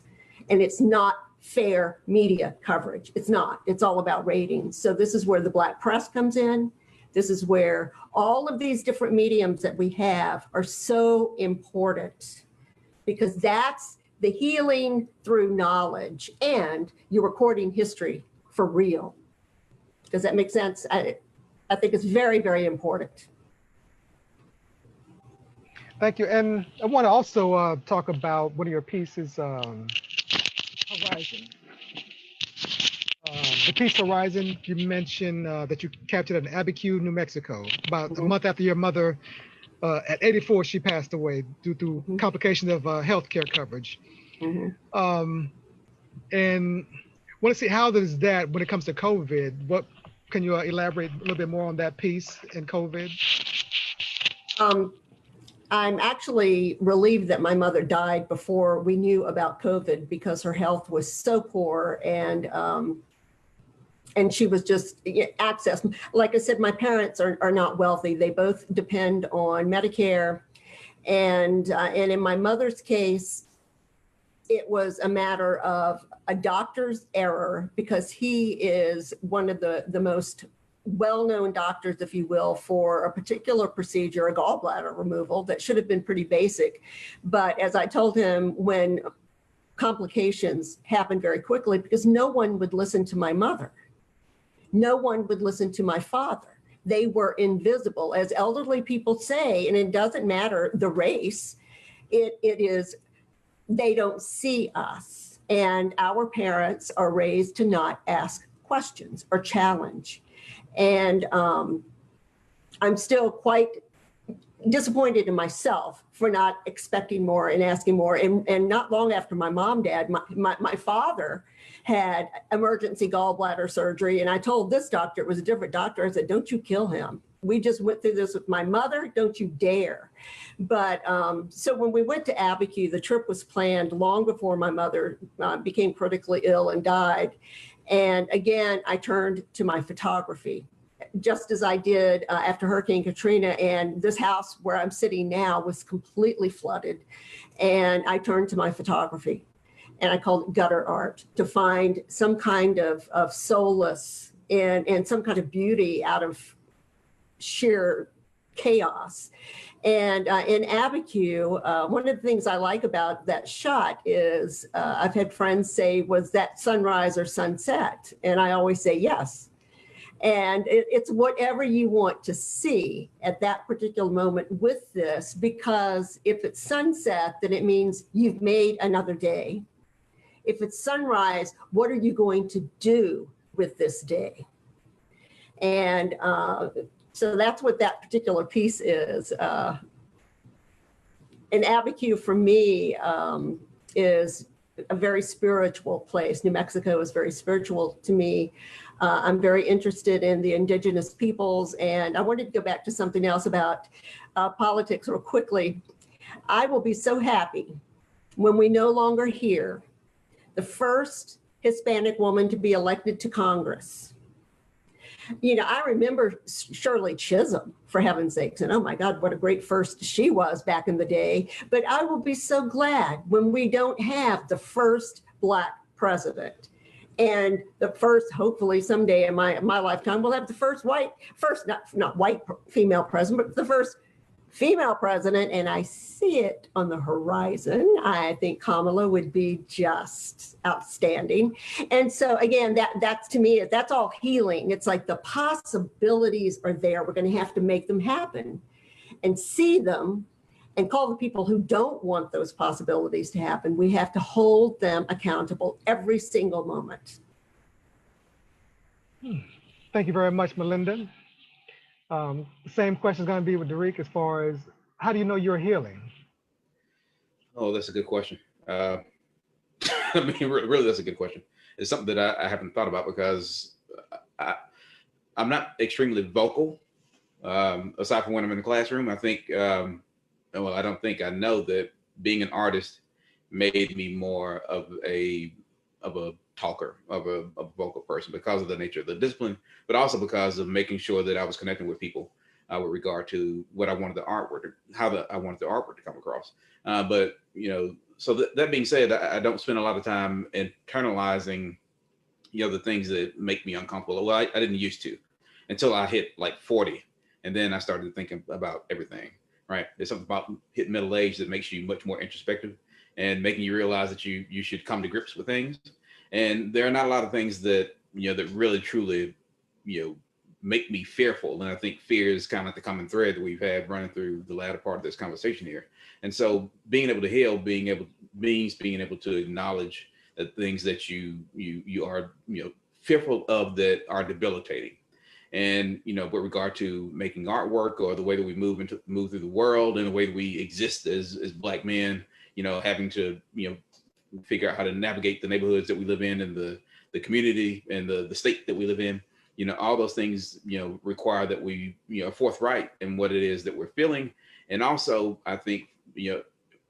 And it's not fair media coverage. It's not. It's all about ratings. So this is where the Black press comes in. This is where all of these different mediums that we have are so important, because that's the healing through knowledge, and you're recording history for real. Does that make sense? I think it's very, very important. Thank you. And I want to also talk about one of your pieces, Horizon. The piece Horizon, you mentioned that you captured in Abiquiu, New Mexico, about a month after your mother, at 84, she passed away due to complications of healthcare coverage. And want to see how does that, when it comes to COVID, what can you elaborate a little bit more on that piece in COVID? I'm actually relieved that my mother died before we knew about COVID, because her health was so poor, and she was just access. Like I said, my parents are not wealthy. They both depend on Medicare, and in my mother's case, it was a matter of a doctor's error, because he is one of the most well-known doctors, if you will, for a particular procedure, a gallbladder removal that should have been pretty basic. But as I told him, when complications happened very quickly, because no one would listen to my mother, no one would listen to my father. They were invisible, as elderly people say, and it doesn't matter the race. It is, they don't see us. And our parents are raised to not ask questions or challenge. And I'm still quite disappointed in myself for not expecting more and asking more. And not long after my mom died, my father had emergency gallbladder surgery. And I told this doctor, it was a different doctor, I said, don't you kill him. We just went through this with my mother, don't you dare. But so when we went to Abiquiu, the trip was planned long before my mother became critically ill and died. And again, I turned to my photography, just as I did after Hurricane Katrina. And this house where I'm sitting now was completely flooded. And I turned to my photography, and I called it gutter art, to find some kind of solace and some kind of beauty out of sheer chaos. And in Abiquiu, one of the things I like about that shot is I've had friends say, was that sunrise or sunset? And I always say yes. And it's whatever you want to see at that particular moment with this, because if it's sunset, then it means you've made another day. If it's sunrise, what are you going to do with this day? And so that's what that particular piece is. And Abiquiu for me is a very spiritual place. New Mexico is very spiritual to me. I'm very interested in the indigenous peoples. And I wanted to go back to something else about politics real quickly. I will be so happy when we no longer hear the first Hispanic woman to be elected to Congress. You know, I remember Shirley Chisholm, for heaven's sakes, and oh my God, what a great first she was back in the day. But I will be so glad when we don't have the first Black president. And the first, hopefully someday in my lifetime, we'll have the first not white female president, but the first female president. And I see it on the horizon. I think Kamala would be just outstanding. And so again, that's to me, that's all healing. It's like the possibilities are there. We're going to have to make them happen and see them and call the people who don't want those possibilities to happen. We have to hold them accountable every single moment. Thank you very much, Melinda. Same question is going to be with Drék as far as how do you know you're healing? Oh, that's a good question. I mean, really, that's a good question. It's something that I haven't thought about because I'm not extremely vocal. Aside from when I'm in the classroom, I think, well, I don't think, I know that being an artist made me more of a talker, of a vocal person because of the nature of the discipline, but also because of making sure that I was connecting with people with regard to what I wanted the artwork, I wanted the artwork to come across. But, you know, so that being said, I don't spend a lot of time internalizing, you know, the things that make me uncomfortable. Well, I didn't used to until I hit like 40. And then I started thinking about everything, right? There's something about hitting middle age that makes you much more introspective and making you realize that you should come to grips with things. And there are not a lot of things that, you know, that really truly, you know, make me fearful. And I think fear is kind of the common thread that we've had running through the latter part of this conversation here. And so being able to heal, means being able to acknowledge the things that you are, you know, fearful of that are debilitating. And, you know, with regard to making artwork or the way that we move through the world and the way that we exist as Black men, you know, having to, you know, figure out how to navigate the neighborhoods that we live in and the community and the state that we live in, you know, all those things, you know, require that we, you know, are forthright in what it is that we're feeling. And also, I think, you know,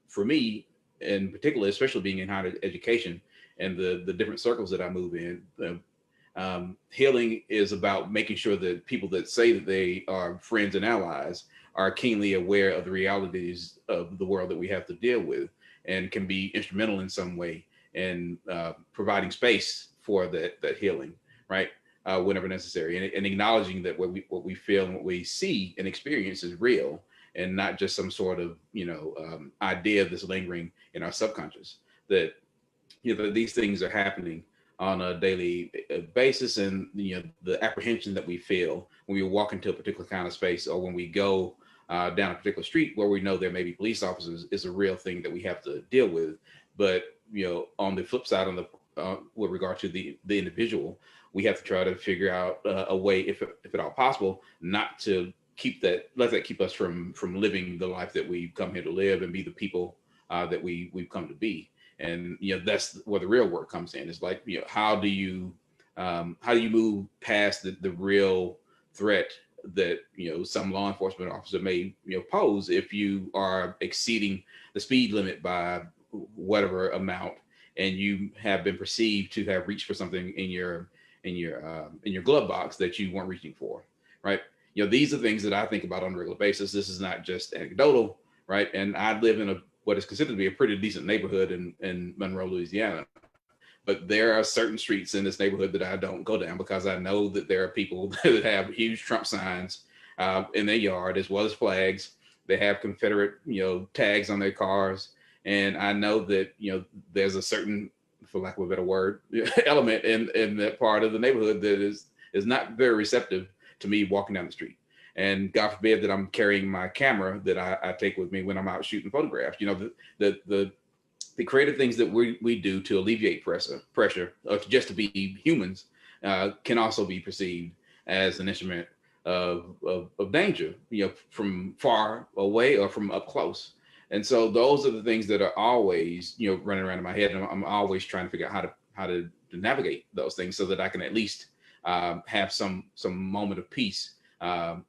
for me in particular, especially being in higher education and the different circles that I move in, healing is about making sure that people that say that they are friends and allies are keenly aware of the realities of the world that we have to deal with and can be instrumental in some way in providing space for that healing, right? Whenever necessary, and acknowledging that what we feel and what we see and experience is real and not just some sort of, you know, idea that's lingering in our subconscious, that, you know, these things are happening on a daily basis. And, you know, the apprehension that we feel when we walk into a particular kind of space or when we go down a particular street where we know there may be police officers is a real thing that we have to deal with. But, you know, on the flip side, with regard to the individual, we have to try to figure out a way, if at all possible, not to let that keep us from living the life that we've come here to live and be the people that we've come to be. And that's where the real work comes in. It's like, how do you move past the real threat that some law enforcement officer may pose if you are exceeding the speed limit by whatever amount, and you have been perceived to have reached for something in your glove box that you weren't reaching for, right? These are things that I think about on a regular basis. This is not just anecdotal, right? And I live in what is considered to be a pretty decent neighborhood in Monroe, Louisiana. But there are certain streets in this neighborhood that I don't go down because I know that there are people that have huge Trump signs in their yard, as well as flags. They have Confederate, tags on their cars. And I know that, there's a certain, for lack of a better word, element in that part of the neighborhood that is not very receptive to me walking down the street. And God forbid that I'm carrying my camera that I take with me when I'm out shooting photographs. The creative things that we do to alleviate pressure, or just to be humans, can also be perceived as an instrument of danger, from far away or from up close. And so those are the things that are always, running around in my head, and I'm always trying to figure out how to navigate those things so that I can at least have some moment of peace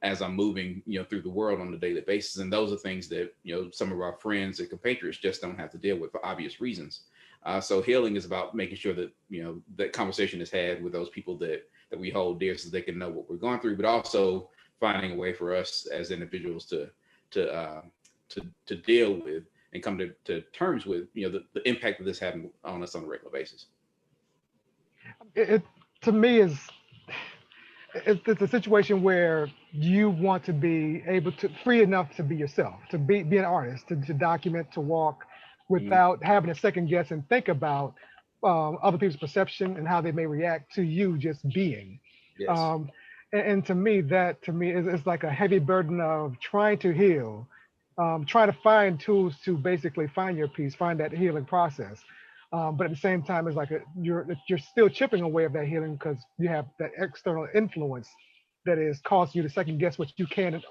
as I'm moving, through the world on a daily basis. And those are things that, some of our friends and compatriots just don't have to deal with for obvious reasons. So healing is about making sure that, that conversation is had with those people that we hold dear so they can know what we're going through, but also finding a way for us as individuals to deal with and come to terms with, the impact that this having on us on a regular basis. It to me is, it's a situation where you want to be able to free enough to be yourself, to be an artist, to document, to walk without having to second guess and think about other people's perception and how they may react to you just being. Yes. And to me is like a heavy burden of trying to heal, trying to find tools to basically find your peace, find that healing process. But at the same time, it's like you're still chipping away at that healing because you have that external influence that is causing you to second guess what you can,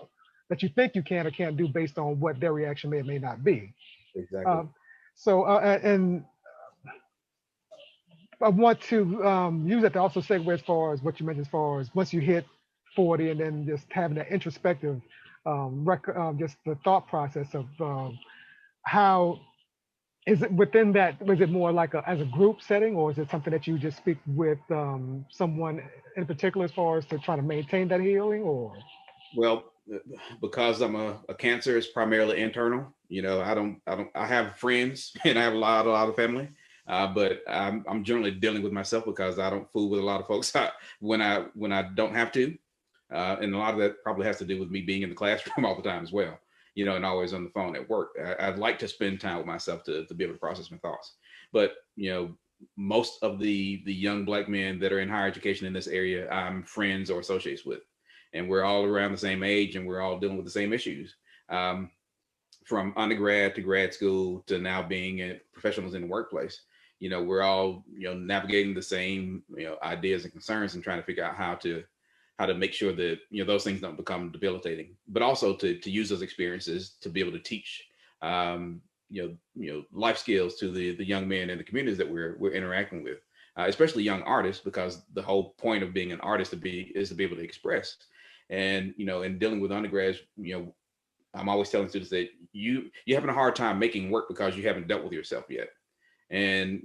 that you think you can or can't do based on what their reaction may or may not be. Exactly. And I want to use that to also segue as far as what you mentioned, as far as once you hit 40 and then just having that introspective, just the thought process of how. Is it within that, was it more like as a group setting, or is it something that you just speak with someone in particular as far as to try to maintain that healing, or? Well, because I'm a Cancer, it's primarily internal. I have friends and I have a lot of family, but I'm generally dealing with myself because I don't fool with a lot of folks when I don't have to. And a lot of that probably has to do with me being in the classroom all the time as well. And always on the phone at work. I'd like to spend time with myself to be able to process my thoughts. But, most of the young Black men that are in higher education in this area, I'm friends or associates with. And we're all around the same age and we're all dealing with the same issues. From undergrad to grad school to now being professionals in the workplace. We're all, navigating the same, ideas and concerns and trying to figure out how to make sure that those things don't become debilitating, but also to use those experiences to be able to teach life skills to the young men and the communities that we're interacting with, especially young artists, because the whole point of being an artist is to be able to express. And in dealing with undergrads, I'm always telling students that you're having a hard time making work because you haven't dealt with yourself yet, and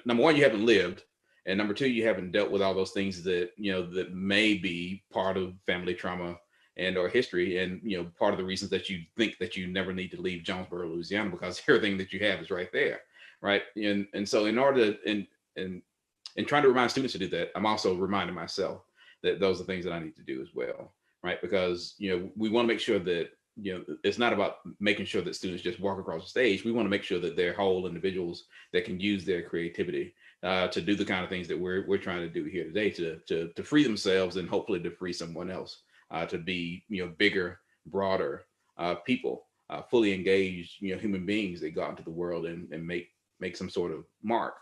number one, you haven't lived. And number two, you haven't dealt with all those things that, that may be part of family trauma and or history. And, part of the reasons that you think that you never need to leave Jonesboro, Louisiana, because everything that you have is right there. Right. And so in order to, and trying to remind students to do that, I'm also reminding myself that those are things that I need to do as well. Right. Because, we want to make sure that, it's not about making sure that students just walk across the stage. We want to make sure that they're whole individuals that can use their creativity to do the kind of things that we're trying to do here today, to free themselves and hopefully to free someone else, to be bigger, broader people, fully engaged human beings that go out into the world and make some sort of mark.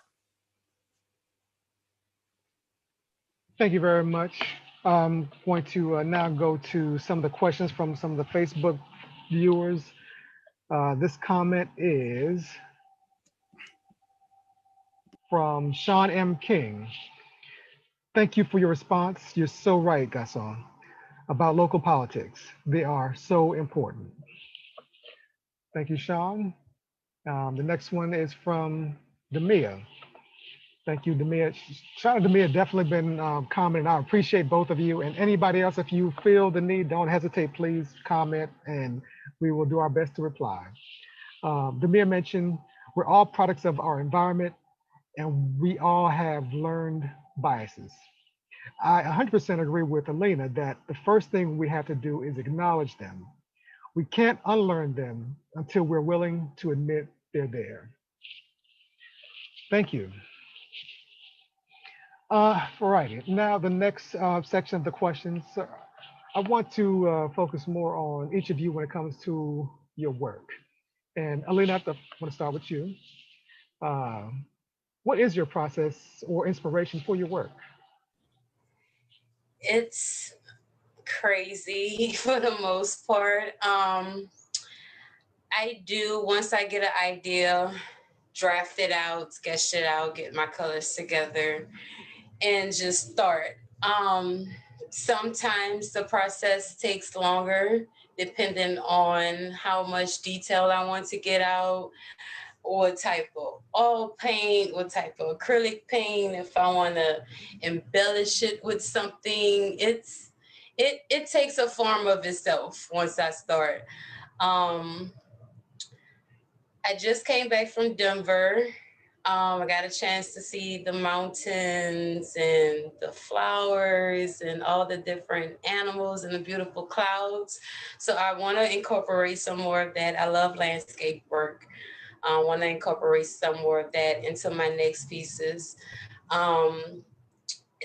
Thank you very much. I'm going to now go to some of the questions from some of the Facebook viewers. This comment is from Sean M. King. Thank you for your response. You're so right, Gason, about local politics. They are so important. Thank you, Sean. The next one is from Demia. Thank you, Demia. Shout out to Demia, definitely been commenting. I appreciate both of you, and anybody else, if you feel the need, don't hesitate, please comment and we will do our best to reply. Demir mentioned we're all products of our environment and we all have learned biases. I 100% agree with Alina that the first thing we have to do is acknowledge them. We can't unlearn them until we're willing to admit they're there. Thank you. Alrighty, now the next section of the questions. I want to focus more on each of you when it comes to your work. And Alina, I want to start with you. What is your process or inspiration for your work? It's crazy for the most part. I do, once I get an idea, draft it out, sketch it out, get my colors together, and just start. Sometimes the process takes longer, depending on how much detail I want to get out, what type of oil paint, what type of acrylic paint, if I want to embellish it with something. It takes a form of itself once I start. I just came back from Denver. I got a chance to see the mountains and the flowers and all the different animals and the beautiful clouds. So I want to incorporate some more of that. I love landscape work. I want to incorporate some more of that into my next pieces.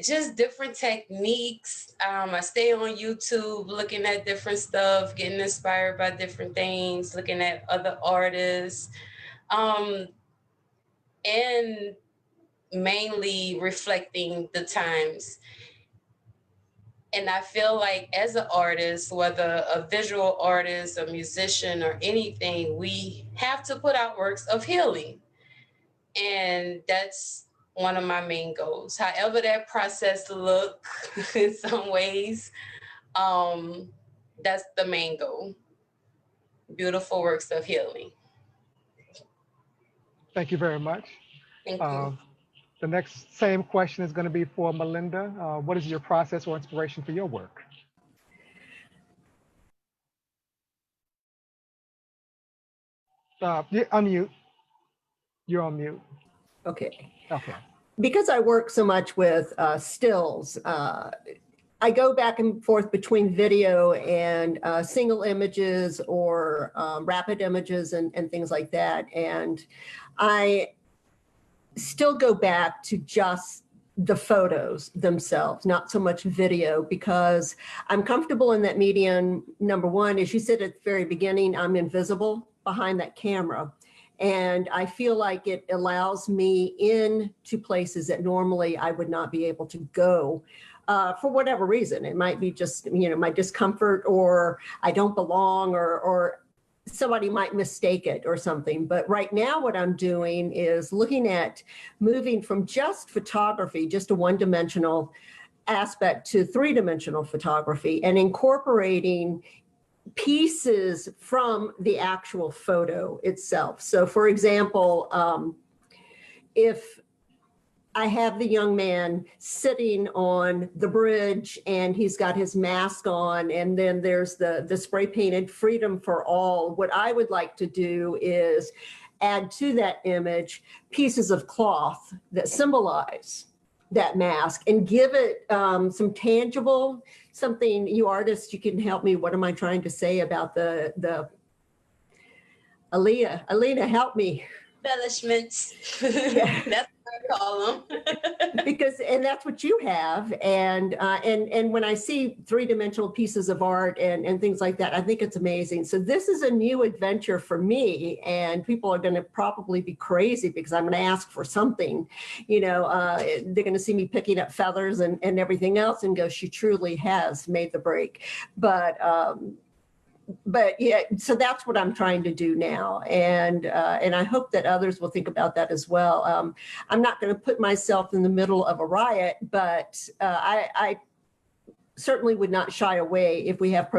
Just different techniques. I stay on YouTube looking at different stuff, getting inspired by different things, looking at other artists, and mainly reflecting the times. And I feel like as an artist, whether a visual artist, a musician, or anything, we have to put out works of healing. And that's one of my main goals. However that process look in some ways, that's the main goal. Beautiful works of healing. Thank you very much. Thank you. The next same question is going to be for Melinda. What is your process or inspiration for your work? Unmute. You're on mute. Okay. Okay. Because I work so much with stills, I go back and forth between video and single images or rapid images and things like that. And I still go back to just the photos themselves, not so much video, because I'm comfortable in that medium. Number one, as you said at the very beginning, I'm invisible behind that camera. And I feel like it allows me into places that normally I would not be able to go for whatever reason. It might be just, my discomfort, or I don't belong, or somebody might mistake it or something. But right now what I'm doing is looking at moving from just photography, just a one-dimensional aspect, to three-dimensional photography, and incorporating pieces from the actual photo itself. So for example, if I have the young man sitting on the bridge and he's got his mask on, and then there's the spray painted "Freedom for All," what I would like to do is add to that image pieces of cloth that symbolize that mask and give it some tangible, something. You artists, you can help me. What am I trying to say about the Alina, help me. Embellishments. Yeah. That's I call them. and that's what you have. And when I see three-dimensional pieces of art and things like that, I think it's amazing. So this is a new adventure for me, and people are going to probably be crazy because I'm going to ask for something. They're going to see me picking up feathers and everything else and go, she truly has made the break. But yeah, so that's what I'm trying to do now, and I hope that others will think about that as well. I'm not going to put myself in the middle of a riot, but I certainly would not shy away if we have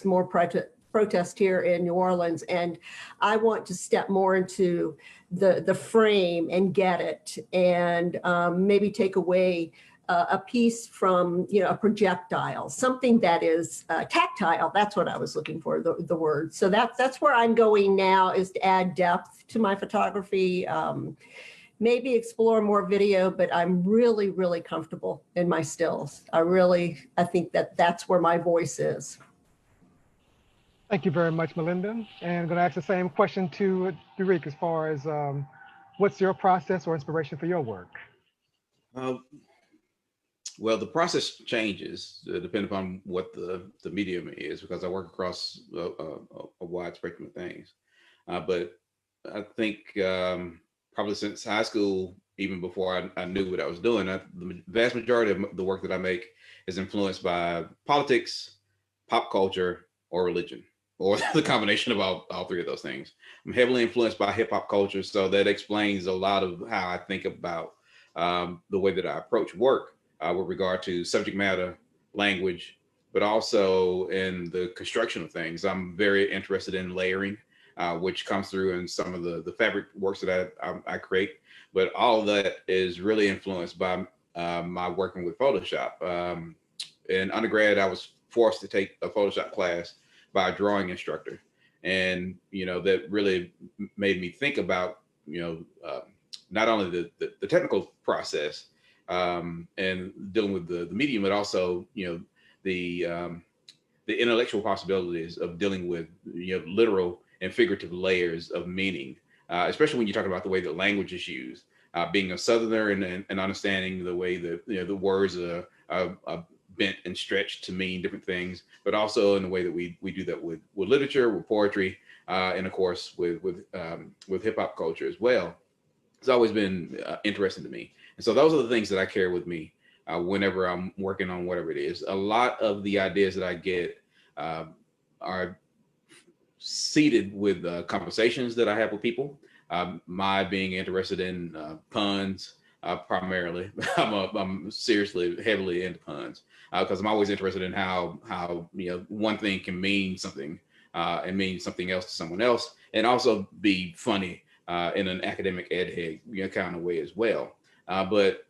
more protest here in New Orleans, and I want to step more into the frame and get it, and maybe take away a piece from, a projectile, something that is tactile. That's what I was looking for, the word. So that's where I'm going now, is to add depth to my photography, maybe explore more video, but I'm really, really comfortable in my stills. I think that's where my voice is. Thank you very much, Melinda. And I'm going to ask the same question to Drék as far as what's your process or inspiration for your work? Well, the process changes depending upon what the medium is, because I work across a wide spectrum of things. But I think probably since high school, even before I knew what I was doing, the vast majority of the work that I make is influenced by politics, pop culture, or religion, or the combination of all three of those things. I'm heavily influenced by hip hop culture, so that explains a lot of how I think about the way that I approach work. With regard to subject matter, language, but also in the construction of things. I'm very interested in layering, which comes through in some of the fabric works that I create. But all of that is really influenced by my working with Photoshop. In undergrad, I was forced to take a Photoshop class by a drawing instructor. And, that really made me think about, not only the technical process, and dealing with the medium, but also, the intellectual possibilities of dealing with, literal and figurative layers of meaning, especially when you talk about the way that language is used. Being a Southerner and understanding the way that, the words are bent and stretched to mean different things, but also in the way that we do that with literature, with poetry, and of course with hip hop culture as well. It's always been interesting to me. And so those are the things that I carry with me whenever I'm working on whatever it is. A lot of the ideas that I get are seeded with conversations that I have with people. My being interested in puns primarily. I'm seriously heavily into puns because I'm always interested in how one thing can mean something and mean something else to someone else, and also be funny in an academic ed kind of way as well. But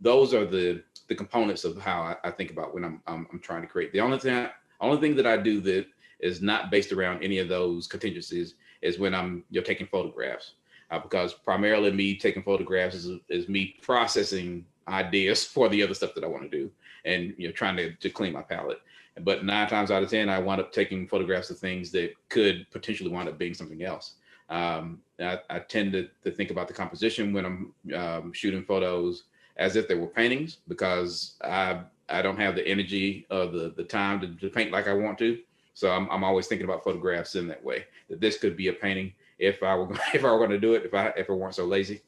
those are the components of how I think about when I'm trying to create. The only thing that I do that is not based around any of those contingencies is when I'm taking photographs, because primarily me taking photographs is me processing ideas for the other stuff that I want to do, and trying to clean my palette. But 9 times out of 10, I wind up taking photographs of things that could potentially wind up being something else. I tend to think about the composition when I'm shooting photos as if they were paintings, because I don't have the energy or the time to paint like I want to. So I'm always thinking about photographs in that way, that this could be a painting if I were going to do it, if I weren't so lazy.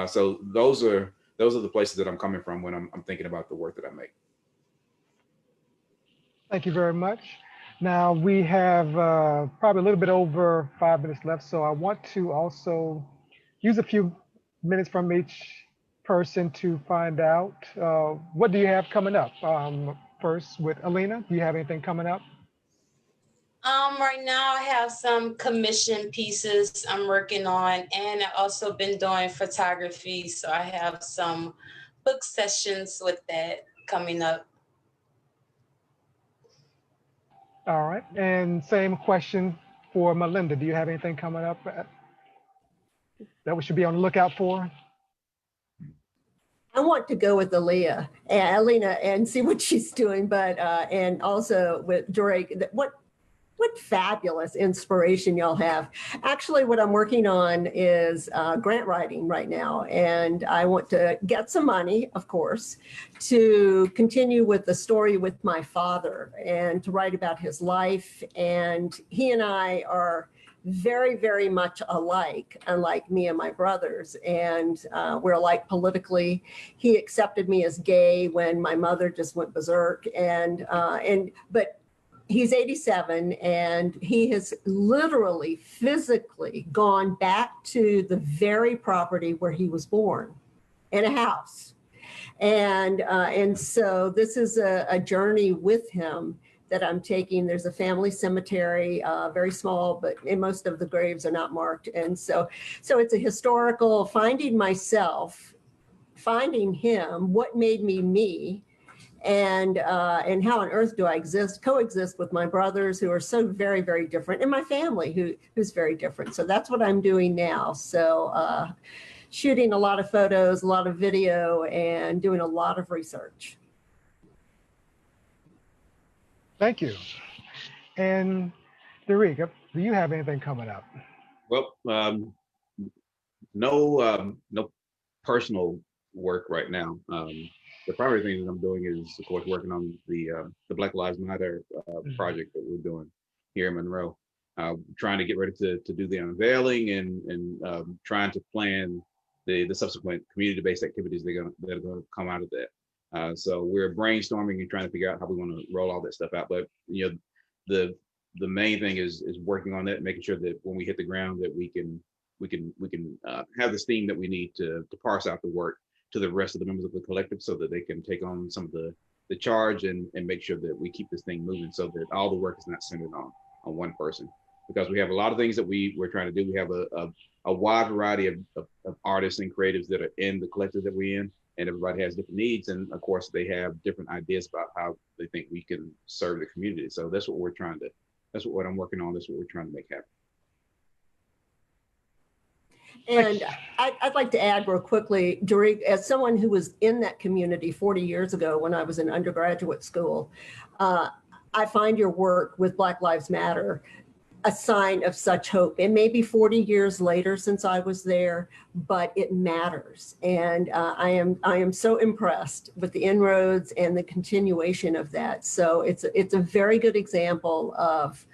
So those are the places that I'm coming from when I'm thinking about the work that I make. Thank you very much. Now we have probably a little bit over 5 minutes left, so I want to also use a few minutes from each person to find out what do you have coming up. First with Alina, do you have anything coming up? Right now I have some commission pieces I'm working on, and I've also been doing photography, so I have some book sessions with that coming up. All right, and same question for Melinda. Do you have anything coming up that we should be on the lookout for? I want to go with Alina and see what she's doing, but and also with Drék. What What fabulous inspiration y'all have. Actually, what I'm working on is grant writing right now, and I want to get some money, of course, to continue with the story with my father and to write about his life. And he and I are very, very much alike, unlike me and my brothers. And we're alike politically. He accepted me as gay when my mother just went berserk. But he's 87, and he has literally, physically gone back to the very property where he was born, in a house. And so this is a journey with him that I'm taking. There's a family cemetery, very small, but most of the graves are not marked. And so it's a historical finding myself, finding him, what made me me, and how on earth do I coexist with my brothers who are so very, very different, and my family who's very different. So that's what I'm doing now. So shooting a lot of photos, a lot of video, and doing a lot of research. Thank you. And Drék, do you have anything coming up? Well, no personal work right now. The primary thing that I'm doing is, of course, working on the Black Lives Matter project that we're doing here in Monroe. Trying to get ready to do the unveiling and trying to plan the subsequent community-based activities that are going to come out of that. So we're brainstorming and trying to figure out how we want to roll all that stuff out. But the main thing is working on that, making sure that when we hit the ground that we can have the steam that we need to parse out the work to the rest of the members of the collective, so that they can take on some of the charge and make sure that we keep this thing moving, so that all the work is not centered on one person. Because we have a lot of things that we're trying to do. We have a wide variety of artists and creatives that are in the collective that we're in, and everybody has different needs. And of course, they have different ideas about how they think we can serve the community. So that's what that's what I'm working on. That's what we're trying to make happen. And I'd like to add real quickly, Drék, as someone who was in that community 40 years ago when I was in undergraduate school, I find your work with Black Lives Matter a sign of such hope. It may be 40 years later since I was there, but it matters. And I am so impressed with the inroads and the continuation of that. So it's a very good example of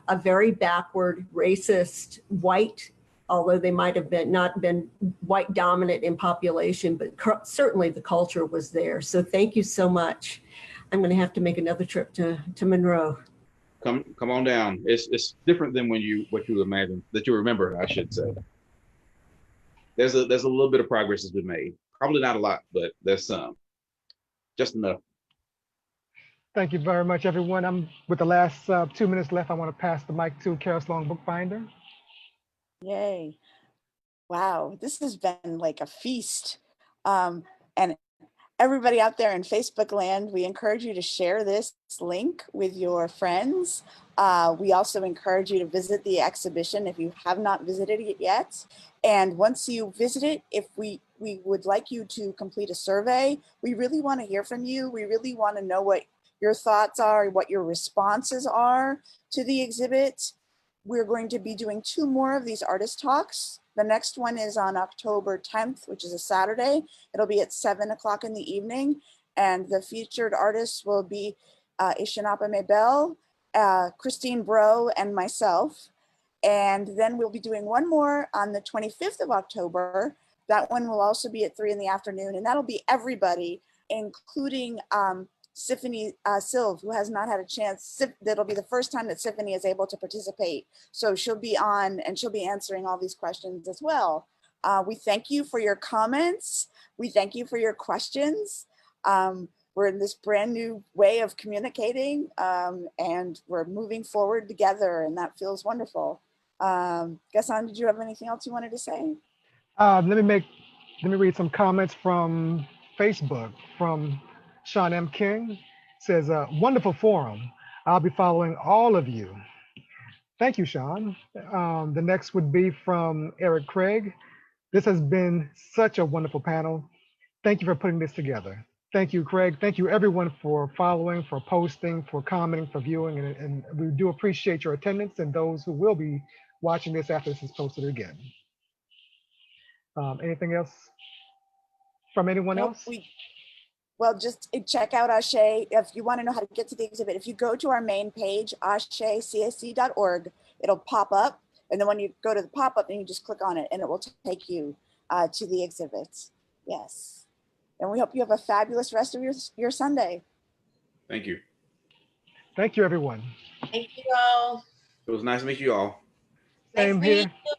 a very backward, racist, white, although they might have not been white dominant in population, but certainly the culture was there. So thank you so much. I'm going to have to make another trip to Monroe. Come on down. It's different than what you imagine, that you remember, I should say. There's a little bit of progress that's been made. Probably not a lot, but there's some. Just enough. Thank you very much, everyone. With the last 2 minutes left, I want to pass the mic to Karel Sloane-Boekbinder. Yay. Wow, this has been like a feast. And everybody out there in Facebook land, we encourage you to share this link with your friends. We also encourage you to visit the exhibition if you have not visited it yet. And once you visit it, if we would like you to complete a survey. We really want to hear from you. We really want to know what your thoughts are, what your responses are to the exhibit. We're going to be doing 2 more of these artist talks. The next one is on October 10th, which is a Saturday. It'll be at 7 o'clock in the evening. And the featured artists will be Ishinapa Mabel, Christine Bro, and myself. And then we'll be doing one more on the 25th of October. That one will also be at 3 in the afternoon. And that'll be everybody, including Symphony Silv, who has not had a chance. That'll be the first time that Symphony is able to participate. So she'll be on and she'll be answering all these questions as well. We thank you for your comments. We thank you for your questions. We're in this brand new way of communicating and we're moving forward together, and that feels wonderful. Gason, did you have anything else you wanted to say? Let me read some comments from Facebook from Sean M. King. Says, wonderful forum. I'll be following all of you. Thank you, Sean. The next would be from Eric Craig. This has been such a wonderful panel. Thank you for putting this together. Thank you, Craig. Thank you, everyone, for following, for posting, for commenting, for viewing, and we do appreciate your attendance and those who will be watching this after this is posted again. Anything else from anyone Nope, else? Well, just check out Ashe. If you want to know how to get to the exhibit, if you go to our main page, ashecsc.org, it'll pop up. And then when you go to the pop-up, then you just click on it and it will take you to the exhibit. Yes. And we hope you have a fabulous rest of your Sunday. Thank you. Thank you, everyone. Thank you all. It was nice to meet you all. Nice Same meeting here. you.